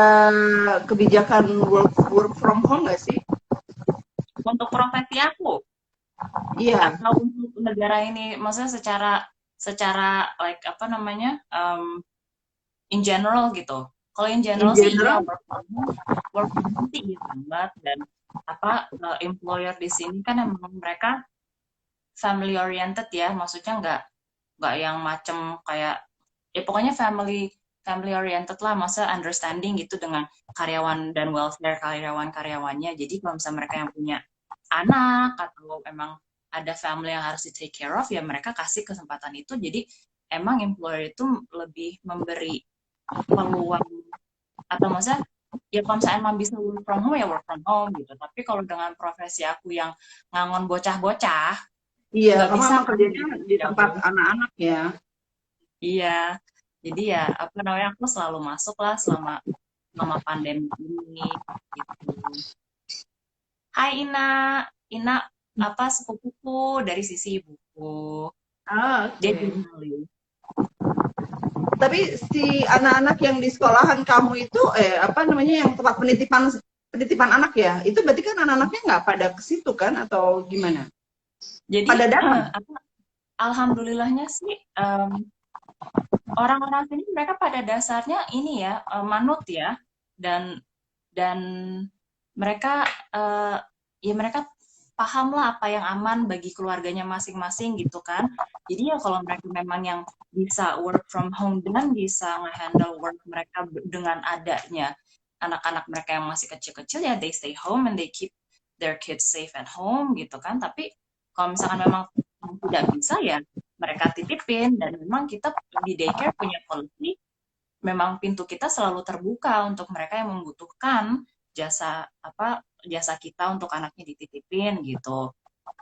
kebijakan work work from home nggak sih?
Untuk profesi aku
Iya,
atau untuk negara ini, maksudnya secara secara like apa namanya in general gitu. Kalau in
in
general sih iya
general.
work from home sih iya banget dan apa employer di sini kan emang mereka family oriented ya, maksudnya nggak yang macem kayak ya pokoknya family family oriented lah, masa understanding gitu dengan karyawan dan welfare karyawan-karyawannya. Jadi kalau misalnya mereka yang punya anak atau emang ada family yang harus di take care of ya mereka kasih kesempatan itu. Jadi emang employer itu lebih memberi peluang atau masa ya kalau misalnya emang bisa work from home ya work from home gitu. Tapi kalau dengan profesi aku yang ngangon bocah-bocah
Iya,
nggak
kamu
bisa
emang
kan
kerjanya
gitu
di tempat
jauh.
anak-anak ya.
Iya Jadi ya apa namanya aku selalu masuk lah selama selama pandemi ini gitu. Hai Ina, Ina apa sepupuku dari sisi ibuku.
Ah,
Dia
oke.
jurnalis.
Tapi si anak-anak yang di sekolahan kamu itu, apa namanya, yang tempat penitipan penitipan anak ya, itu berarti kan anak-anaknya nggak pada ke situ kan, atau gimana?
Jadi
Pada datang?
apa alhamdulillahnya sih orang-orang sini mereka pada dasarnya ini ya manut ya dan dan mereka ya mereka paham lah apa yang aman bagi keluarganya masing-masing gitu kan. Jadi ya kalau mereka memang yang bisa work from home dan bisa nge-handle work mereka dengan adanya anak-anak mereka yang masih kecil-kecil ya they stay home and they keep their kids safe at home gitu kan. Tapi kalau misalkan memang tidak bisa ya mereka titipin dan memang kita di daycare punya policy memang pintu kita selalu terbuka untuk mereka yang membutuhkan jasa apa jasa kita untuk anaknya dititipin gitu.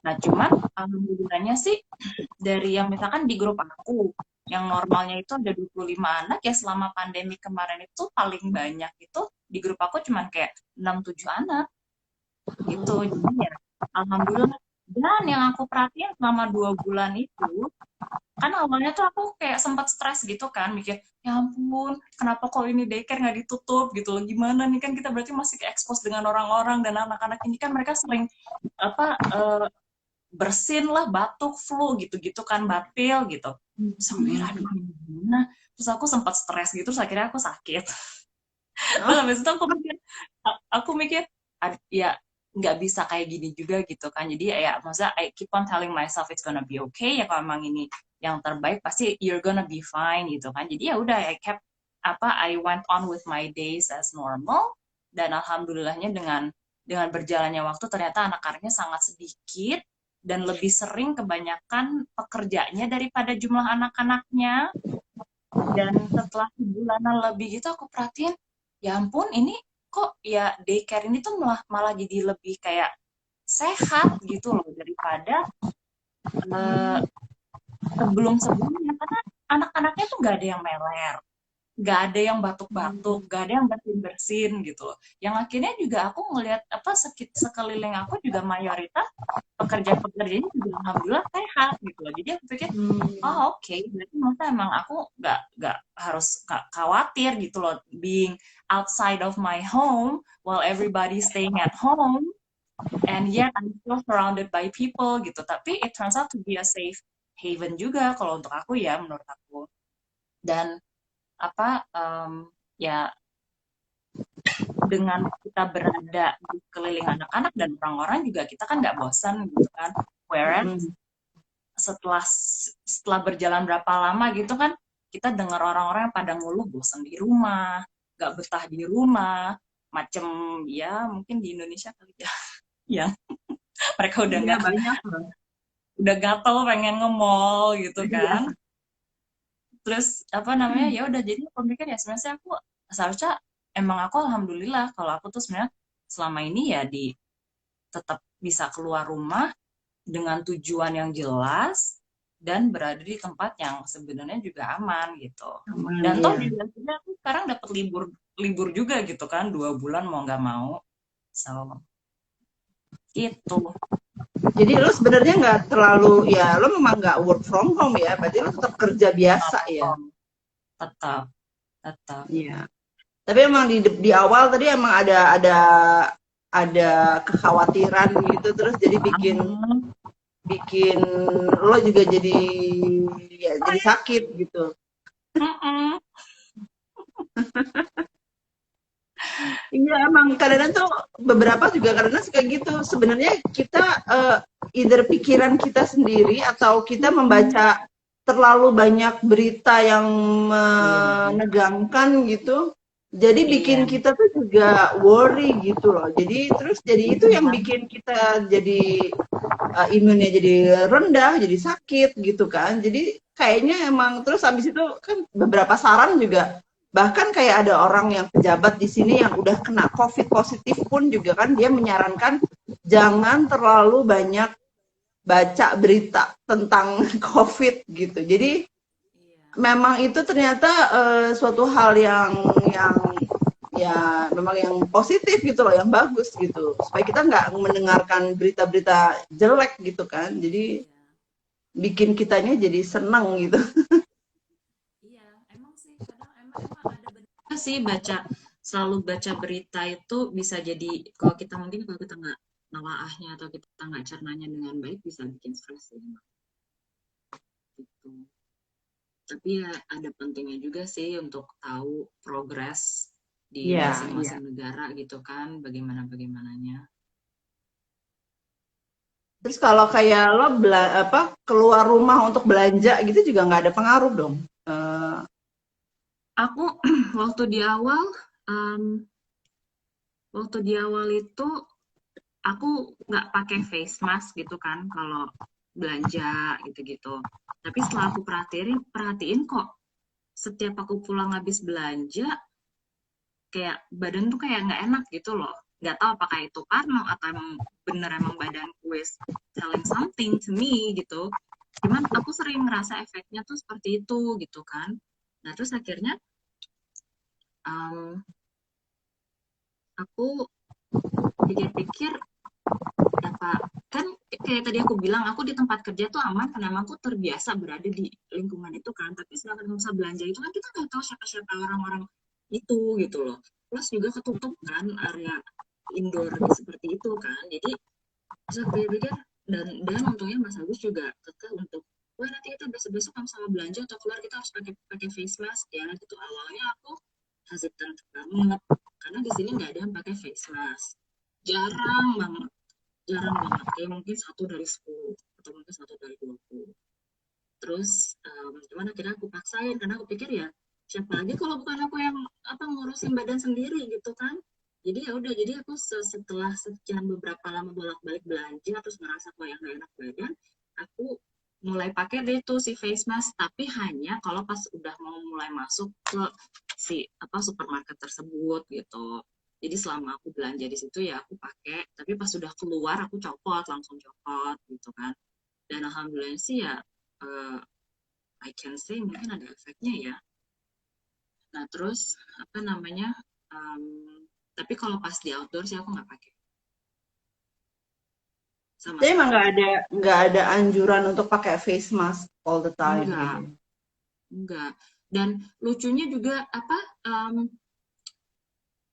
Nah, cuman alhamdulillahnya sih dari yang misalkan di grup aku yang normalnya itu ada 25 anak ya selama pandemi kemarin itu paling banyak itu di grup aku cuman kayak 6-7 anak gitu. Jadi ya alhamdulillah dan yang aku perhatiin selama 2 bulan itu kan awalnya tuh aku kayak sempat stres gitu kan mikir ya ampun kenapa kok ini daycare nggak ditutup gitu loh gimana nih kan kita berarti masih ke expose dengan orang-orang dan anak-anak ini kan mereka sering apa bersin lah batuk flu gitu-gitu kan batil gitu terus aku mikir aduh gimana terus aku sempat stres gitu terus akhirnya aku sakit terus
Oh,
habis itu aku mikir ya nggak bisa kayak gini juga gitu kan jadi ya maksudnya I keep on telling myself it's gonna be okay ya kalau emang ini yang terbaik pasti you're gonna be fine gitu kan jadi ya udah I kept I went on with my days as normal dan alhamdulillahnya dengan berjalannya waktu ternyata anak-anaknya sangat sedikit dan lebih sering kebanyakan pekerjanya daripada jumlah anak-anaknya dan setelah sebulanan lebih gitu aku perhatiin ya ampun ini kok ya daycare ini tuh malah malah jadi lebih kayak sehat gitu loh daripada uh, sebelum-sebelumnya karena anak-anaknya tuh nggak ada yang meler nggak ada yang batuk-batuk nggak ada yang bersin-bersin gitu loh yang akhirnya juga aku ngelihat sekeliling aku juga mayoritas pekerja-pekerjanya juga alhamdulillah sehat gitu loh jadi aku pikir oh oke berarti maksudnya emang aku nggak harus nggak khawatir gitu loh being outside of my home while everybody staying at home and yet I'm still surrounded by people gitu tapi it turns out to be a safe haven juga kalau untuk aku ya menurut aku dan ya dengan kita berada di keliling anak-anak dan orang-orang juga kita kan nggak bosan gitu kan whereas setelah setelah berjalan berapa lama gitu kan kita dengar orang-orang yang pada ngeluh bosan di rumah nggak betah di rumah macem ya mungkin di Indonesia kali ya yang mereka
iya banyak.
udah gatel pengen nge-mall gitu
Iya.
kan terus apa namanya ya udah jadi aku mikir ya sebenarnya aku seharusnya emang aku alhamdulillah kalau aku tuh sebenarnya selama ini ya di tetap bisa keluar rumah dengan tujuan yang jelas dan berada di tempat yang sebenarnya juga aman gitu.
Aman,
Dan toh
iya.
juga aku sekarang dapat libur libur juga gitu kan 2 bulan mau nggak mau. So itu
Jadi lo sebenarnya nggak terlalu, ya lo memang nggak work from home ya, berarti lo tetap kerja biasa ya.
tetap tetap.
Iya. Tapi emang di awal tadi emang ada kekhawatiran gitu, terus jadi bikin bikin lo juga jadi, ya jadi sakit gitu. Iya emang kadang-kadang tuh beberapa juga kadang-kadang suka gitu. Sebenarnya kita either pikiran kita sendiri atau kita membaca terlalu banyak berita yang menegangkan gitu. Jadi
Iya.
bikin kita tuh juga worry gitu loh. Jadi itu yang bikin kita jadi imunnya jadi rendah, jadi sakit gitu kan. Jadi kayaknya emang terus habis itu kan beberapa saran juga bahkan kayak ada orang yang pejabat di sini yang udah kena COVID positif pun juga kan dia menyarankan jangan terlalu banyak baca berita tentang COVID gitu. Jadi memang itu ternyata suatu hal yang ya memang yang positif gitu loh, yang bagus gitu. Supaya kita nggak mendengarkan berita-berita jelek gitu kan. Jadi
Iya,
bikin kitanya jadi senang gitu.
iya, emang sih kadang emang emang ada benar sih selalu baca berita itu bisa jadi kalau kita mungkin kalau kita nggak nelaahnya atau kita nggak cernanya dengan baik bisa bikin stres sih emang, gitu. Tapi ya ada pentingnya juga sih untuk tahu progres di
Iya, iya.
masing-masing negara gitu kan, bagaimananya.
Terus kalau kayak lo keluar rumah untuk belanja gitu juga nggak ada pengaruh dong. Eh,
Aku waktu di awal, em, waktu di awal itu aku nggak pakai face mask gitu kan kalau belanja gitu-gitu. Tapi setelah aku perhatiin kok setiap aku pulang habis belanja, kayak badan tuh kayak nggak enak gitu loh. Nggak tahu apakah itu karena atau emang badan gue telling something to me gitu. Cuman aku sering ngerasa efeknya tuh seperti itu gitu kan. Nah terus akhirnya um, aku pikir-pikir apa kan kayak tadi aku bilang aku di tempat kerja tuh aman karena emang aku terbiasa berada di lingkungan itu kan, tapi sedangkan nggak usah belanja itu kan kita nggak tahu siapa-siapa orang-orang itu gitu loh, plus juga ketutup kan area indoor seperti itu kan, jadi bisa pikir dan untungnya Mas Agus juga kekeh untuk wah nanti kita besok-besok kalau sama belanja atau keluar kita harus pakai pakai face mask ya gitu. Awalnya aku hesitant banget karena di sini nggak ada yang pakai face mask, jarang banget, kayak mungkin 1 dari 10 atau mungkin 1 dari 20. Terus cuman akhirnya aku paksain karena aku pikir ya siapa lagi kalau bukan aku yang apa ngurusin badan sendiri gitu kan, jadi ya udah, jadi aku setelah sekian beberapa lama bolak-balik belanja terus ngerasa kok yang gak enak badan, aku mulai pakai deh tuh si face mask, tapi hanya kalau pas udah mau mulai masuk ke si apa supermarket tersebut gitu. Jadi selama aku belanja di situ ya aku pakai, tapi pas sudah keluar aku copot, langsung copot gitu kan. Dan alhamdulillah sih ya uh, I can say mungkin ada efeknya ya. Nah terus apa namanya? Um, tapi kalau pas di outdoor sih aku nggak pakai sama
Jadi emang
sekali.
nggak ada anjuran untuk pakai face mask all the time
Enggak,
gitu.
enggak. Dan lucunya juga apa? um,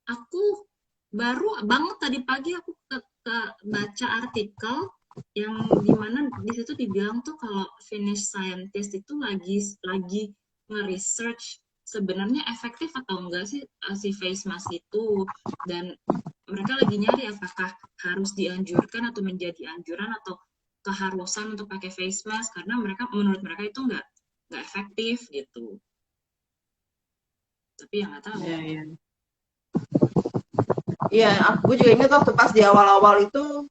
aku baru banget tadi pagi aku ke baca artikel yang dimana di situ dibilang tuh kalau Finnish scientist itu lagi nge-research sebenarnya efektif atau enggak sih si face mask itu, dan mereka lagi nyari apakah harus dianjurkan atau menjadi anjuran atau keharusan untuk pakai face mask karena menurut mereka itu nggak efektif gitu, tapi ya nggak tahu.
Iya, iya. Iya, aku juga ingat waktu pas di awal-awal itu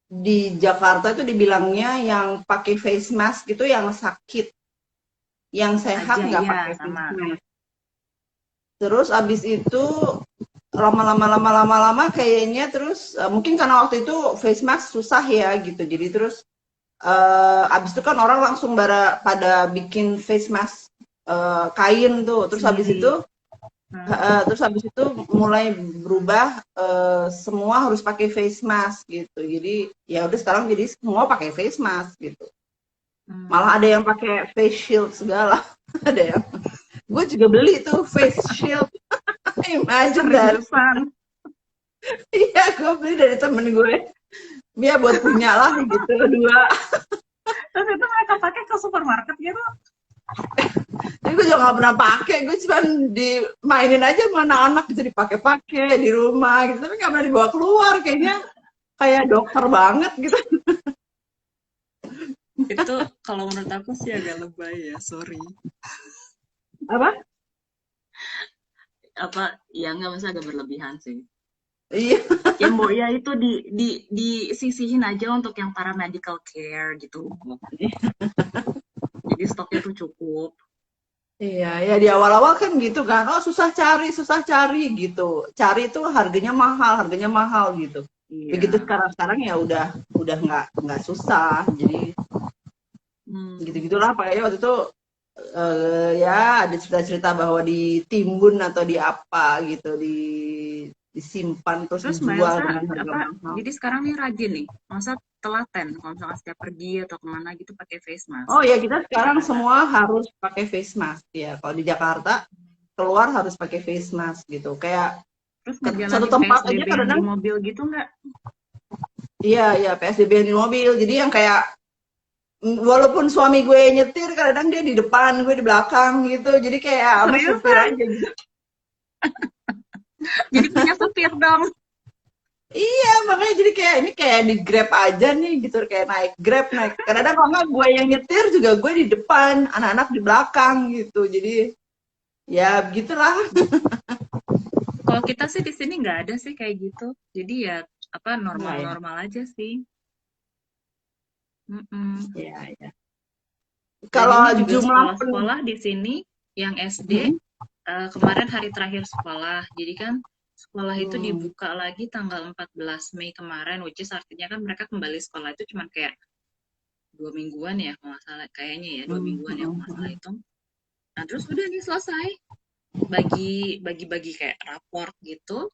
di Jakarta itu dibilangnya yang pakai face mask itu yang sakit, yang sehat
Aja
nggak
iya
pakai
sama.
face mask. Terus abis itu lama-lama kayaknya terus mungkin karena waktu itu face mask susah ya gitu. Jadi terus abis itu kan orang langsung pada bikin face mask kain tuh.
Sendiri.
Terus habis itu mulai berubah semua harus pakai face mask gitu. Jadi ya udah sekarang jadi semua pakai face mask gitu. Malah
Hmm.
ada yang pakai face shield segala. Ada yang gue juga beli tuh face shield. Imagine that.
Seriusan.
Iya, gue beli dari temen gue. Dia buat punya lah gitu dua.
Terus itu mereka pakai ke supermarket gitu.
Tapi gue juga gak pernah pakai. Gue cuma dimainin aja sama anak-anak bisa dipakai-pakai di rumah gitu. Tapi gak pernah dibawa keluar. Kayaknya kayak dokter banget gitu.
Itu kalau menurut aku sih agak lebay ya, sorry.
Apa?
Apa ya nggak masa agak berlebihan sih.
Iya.
Ya mbok ya itu disisihin aja untuk yang para medical care gitu. Jadi stoknya tuh cukup.
Iya, ya di awal-awal kan gitu kan. Oh, susah cari gitu. Cari itu harganya mahal gitu. Begitu
Iya.
sekarang ya udah nggak susah. Jadi
Hmm.
gitu-gitulah pakainya waktu itu ya ada cerita-cerita bahwa ditimbun atau di apa gitu, disimpan terus
Terus Mbak
dijual
Elsa,
dengan harga
apa,
mahal.
jadi sekarang nih rajin nih, masa telaten kalau misalkan setiap pergi atau kemana gitu pakai face mask
Oh ya, kita
di
sekarang
Jakarta.
semua harus pakai face mask ya. Kalau di Jakarta keluar harus pakai face mask gitu. Kayak
Terus
ke satu
ngejalanin
tempat aja
PSBB yang di
kadang,
mobil gitu nggak?
iya ya PSBB di mobil. Jadi yang kayak walaupun suami gue nyetir, kadang dia di depan, gue di belakang gitu. Jadi kayak sama supir
Seriusan?
aja gitu.
Jadi punya supir dong.
Iya, makanya jadi kayak ini kayak di Grab aja nih gitu, kayak naik Grab naik. Kadang-kadang kalau nggak gue yang nyetir juga gue di depan, anak-anak di belakang gitu. Jadi ya begitulah.
Kalau kita sih di sini nggak ada sih kayak gitu. Jadi ya apa
Nah ya,
normal-normal aja sih. Mm-mm.
ya, ya.
Dan
Kalau
ini juga
jumlah
sekolah-sekolah di sini yang SD
hmm,
kemarin hari terakhir sekolah. Jadi kan sekolah itu
hmm,
dibuka lagi tanggal 14 Mei kemarin, which is artinya kan mereka kembali sekolah itu cuma kayak 2 mingguan ya kalau nggak salah, kayaknya ya dua
hmm,
mingguan ya kalau
hmm,
nggak salah
hmm,
itu. Nah terus udah nih selesai, bagi-bagi kayak raport gitu,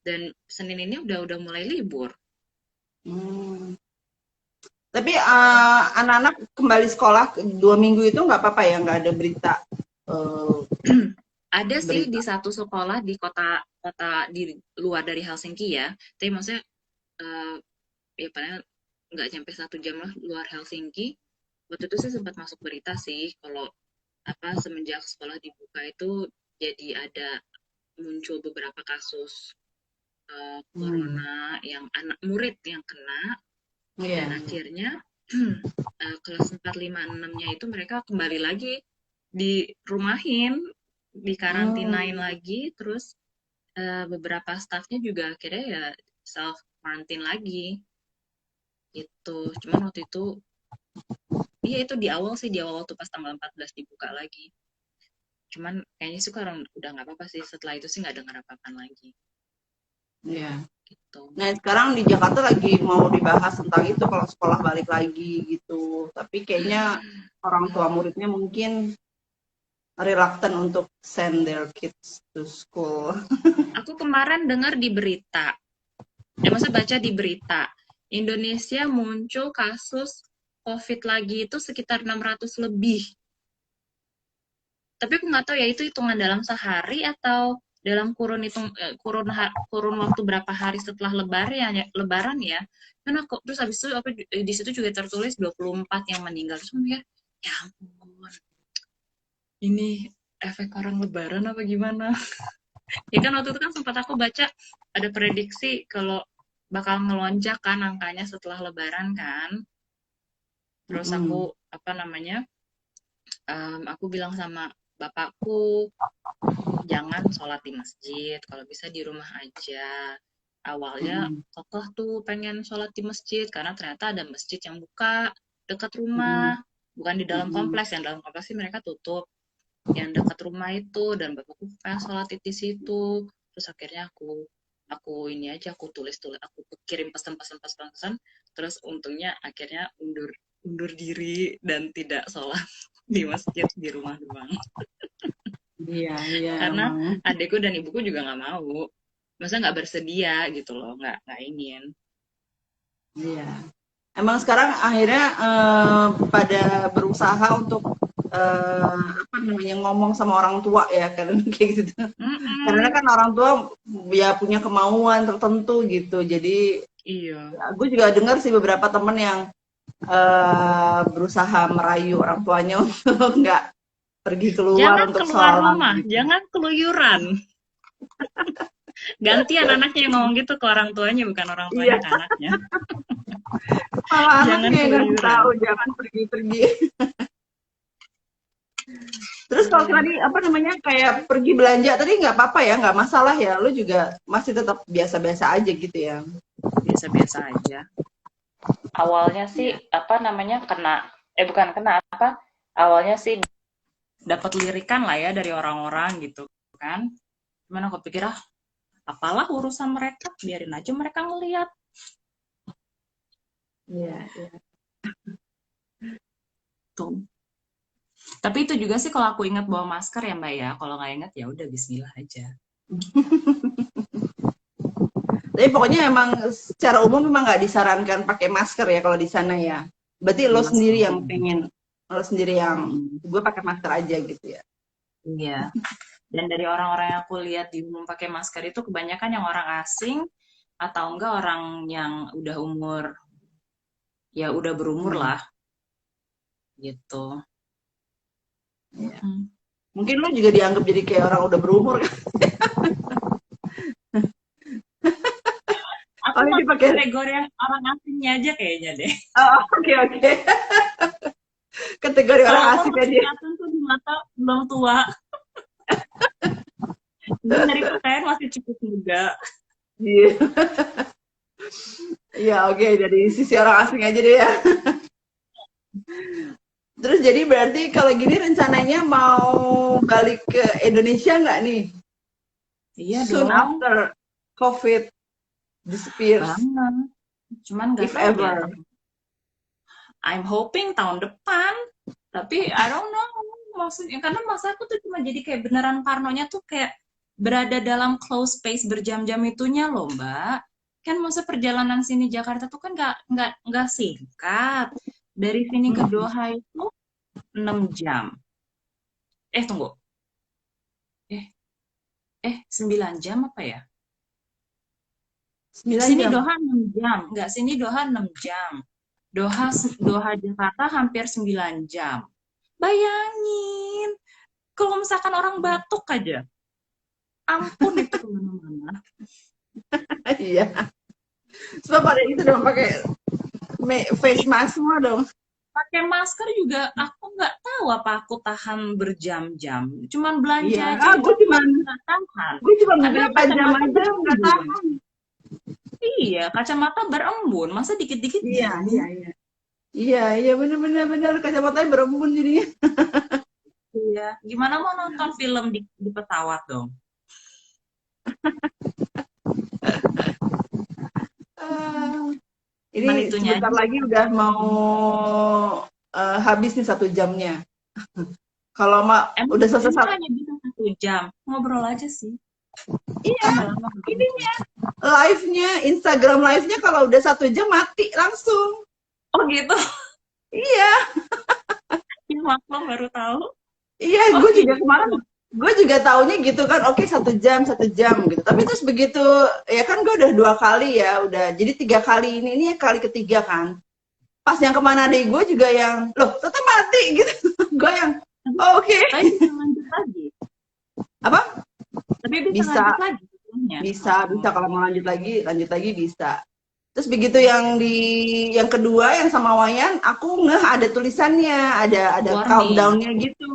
dan Senin ini udah mulai libur.
hmm. Tapi anak-anak kembali sekolah 2 minggu itu nggak apa-apa ya, nggak ada berita, eh,
Ada sih di
berita.
satu sekolah di kota di luar dari Helsinki ya, tapi maksudnya eh, ya paling nggak nyampe 1 jam lah luar Helsinki. Waktu itu sih sempat masuk berita sih kalau apa semenjak sekolah dibuka itu jadi ada muncul beberapa kasus
Hmm,
corona yang anak murid yang kena,
iya.
dan akhirnya kelas 4, 5, 6-nya itu mereka kembali lagi dirumahin, dikarantinain
Hmm,
lagi, terus beberapa staffnya juga akhirnya ya self quarantine lagi gitu. Cuman waktu itu iya itu di awal sih, di awal waktu pas tanggal 14 dibuka lagi. Cuman kayaknya sih sekarang udah nggak apa-apa sih, setelah itu sih nggak dengar apa-apa lagi
iya.
gitu.
Nah, sekarang di Jakarta lagi mau dibahas tentang itu kalau sekolah balik lagi gitu. Tapi kayaknya orang tua muridnya mungkin reluctant untuk send their kids to school.
Aku kemarin dengar di berita, maksudnya baca di berita, Indonesia muncul kasus COVID lagi itu sekitar 600 lebih. Tapi aku nggak tahu ya itu hitungan dalam sehari atau dalam kurun waktu berapa hari setelah lebaran ya. Kan aku terus habis itu apa di situ juga tertulis 24 yang meninggal. Terus aku mikir, ya ampun, ini efek orang lebaran apa gimana? Ya kan waktu itu kan sempat aku baca ada prediksi kalau bakal ngelonjak kan angkanya setelah lebaran kan. Terus aku
Mm-mm.
apa namanya? Aku bilang sama bapakku, jangan sholat di masjid, kalau bisa di rumah aja. Awalnya
Mm-mm.
kokoh tuh pengen sholat di masjid karena ternyata ada masjid yang buka dekat
Mm-mm.
rumah, bukan di dalam
Mm-mm.
kompleks. Yang dalam kompleks sih mereka tutup, yang dekat rumah itu, dan bapakku pengen sholat di situ. Terus akhirnya aku ini aja, aku tulis aku kirim pesan-pesan, terus untungnya akhirnya undur undur diri dan tidak sholat di masjid, di rumah doang.
Iya, iya
Karena
emang.
adekku dan ibuku juga nggak mau, masa nggak bersedia gitu loh, nggak ingin.
Iya. Emang sekarang akhirnya pada berusaha untuk apa namanya ngomong sama orang tua ya karena kayak gitu. Karena
Mm-mm.
kan orang tua ya punya kemauan tertentu gitu. Jadi
Iya,
ya, gue juga dengar sih beberapa temen yang berusaha merayu orang tuanya untuk nggak pergi keluar
jangan
untuk
keluar
sholat
rumah,
gitu.
jangan keluyuran. Gantian anaknya yang ngomong gitu ke orang tuanya, bukan orang tuanya
Iya,
ke anaknya.
malah
Jangan
anaknya yang ngasih
keluyuran.
tahu jangan pergi-pergi. Terus kalau
Aduh,
tadi apa namanya kayak pergi belanja tadi nggak apa-apa ya, nggak masalah ya. Lu juga masih tetap biasa-biasa aja gitu ya.
biasa-biasa aja. Awalnya sih
Iya.
apa namanya kena, bukan kena apa, awalnya sih dapat lirikan lah ya dari orang-orang gitu kan. Cuman aku pikir apalah urusan mereka, biarin aja mereka ngeliat
Iya, iya.
tuh. Tapi itu juga sih kalau aku ingat bawa masker ya Mbak ya. Kalau nggak ingat ya udah Bismillah aja.
Tapi pokoknya emang secara umum memang nggak disarankan pakai masker ya kalau di sana ya. Berarti lo
Jelas
sendiri yang
banget.
pengen, lo sendiri yang
Mm-mm.
gue pakai masker aja gitu ya.
Iya. Dan dari orang-orang yang aku lihat di umum pakai masker itu kebanyakan yang orang asing atau enggak orang yang udah umur, ya udah berumur
Hmm.
lah gitu.
Iya.
Mm.
Mungkin lo juga dianggap jadi kayak orang udah berumur kan?
Aku
Oh ini
masuk
pakai.
kategori yang orang asingnya aja kayaknya deh.
Oh, oke oke. Kategori
Kalau
orang
umur
asik
masih
aja.
kelihatan tuh di mata belum tua. Dan dari pakaian masih cukup muda.
Iya. Iya oke dari sisi orang asing aja deh ya. Terus jadi berarti kalau gini rencananya mau balik ke Indonesia nggak nih?
Iya
Soon
dong,
after COVID disappears,
banget. Cuman nggak
if
tahu deh.
ever.
I'm hoping tahun depan. Tapi I don't know. Maksudnya, karena masa aku tuh cuma jadi kayak beneran parnonya tuh kayak berada dalam close space berjam-jam itunya loh, Mbak. Kan masa perjalanan sini Jakarta tuh kan nggak singkat. Dari sini ke
Hmm.
Doha itu 6 jam. Tunggu. Eh, 9 jam apa ya?
9
Sini
jam.
Doha 6 jam. Enggak, sini Doha 6 jam. Doha Doha Jakarta hampir 9 jam. Bayangin, kalau misalkan orang batuk aja, ampun itu kemana-mana.
Iya. Sebab pada itu dong pakai face mask semua dong.
Pakai masker juga aku nggak tahu apa aku tahan berjam-jam. Cuman belanja
Iya.
aja
Ah,
itu
gue
aku
cuma
masih nggak tahan. Ada
beberapa jam
kacamata
aja nggak
berembun.
tahan.
Iya, kacamata berembun. Masa dikit-dikit
Iya,
gini?
iya, iya. Iya, iya benar-benar benar kacamatanya berembun jadinya.
Iya. Gimana mau nonton film di pesawat dong?
Ah,
Cuman
ini
itunya
sebentar
aja.
lagi udah mau habis nih 1 jamnya. Kalau
Emang,
udah selesai
emang hanya bisa 1 jam. Ngobrol aja sih.
iya,
Kan udah lama
ini
begini.
live-nya, Instagram live-nya kalau udah 1 jam mati langsung.
Oh gitu.
Iya,
Ya maklum baru tahu.
iya,
Oh
gue juga
gitu.
kemarin, gue juga taunya gitu kan, oke 1 jam gitu. Tapi terus begitu, ya kan gue udah 2 kali ya, udah. Jadi 3 kali ini kali ketiga kan. Pas yang kemana deh gue juga yang, loh tetap mati gitu. Gue yang,
Tapi,
oh, oke.
tapi bisa lanjut lagi.
Apa?
Tapi bisa lanjut
Bisa,
lagi filmnya.
bisa
Oh,
kalau mau lanjut lagi bisa. Terus begitu yang kedua yang sama Wayan, aku ngeh ada tulisannya, ada
warning.
countdown-nya gitu.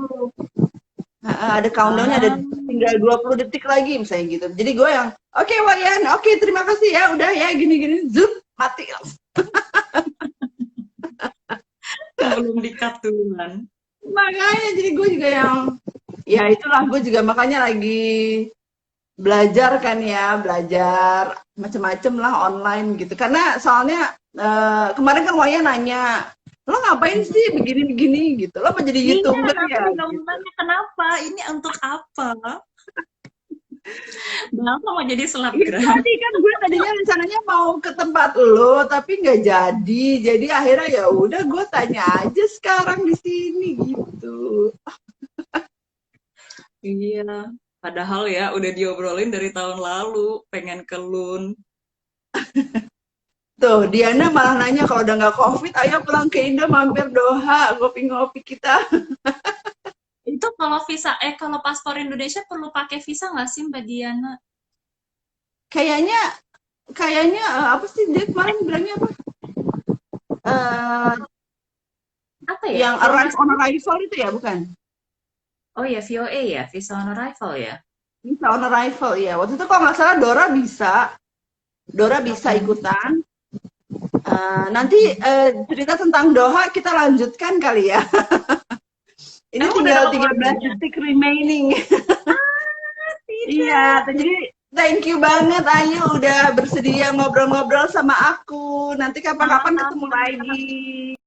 Ada countdown-nya, ada
Ah,
tinggal 20 detik lagi misalnya gitu. Jadi gue yang, oke Wayan, oke terima kasih ya, udah ya gini-gini, zoom, mati.
sebelum di-cut duluan.
Makanya jadi gue juga yang, ya itulah gue juga makanya lagi belajar kan ya, belajar macem-macem lah online gitu. Karena soalnya kemarin kan Wayan nanya, lo ngapain sih begini-begini gitu, lo mau jadi
Iya,
YouTuber
aku
ya
juga mau
gitu.
tanya kenapa? Ini untuk apa? Kenapa mau jadi
Iya
selebgram?
tadi kan gue tadinya rencananya mau ke tempat lo tapi nggak jadi. Jadi akhirnya ya udah gue tanya aja sekarang di sini gitu.
Iya. Padahal ya udah diobrolin dari tahun lalu, pengen ke Lun.
Tuh Diana malah nanya kalau udah nggak COVID, ayo pulang ke Indo mampir Doha ngopi-ngopi kita.
Itu kalau visa, kalau paspor Indonesia perlu pakai visa nggak sih Mbak Diana?
Kayaknya kayaknya apa sih dia kemarin bilangnya apa? Eh,
Apa ya?
yang
Kalau nggak
arrive on
salah,
arrival itu ya bukan?
oh ya VOA ya, visa on arrival ya.
Bisa on arrival ya. Waktu itu kalau nggak salah Dora bisa
Mm-mm.
ikutan. Nanti cerita tentang Doha kita lanjutkan kali ya. Ini
Emang udah
tinggal
dapat
13
waktunya?
detik remaining. Iya,
Tidak.
jadi thank you banget Ayu udah bersedia ngobrol-ngobrol sama aku. Nanti kapan-kapan ketemu
Sama-sama.
lagi.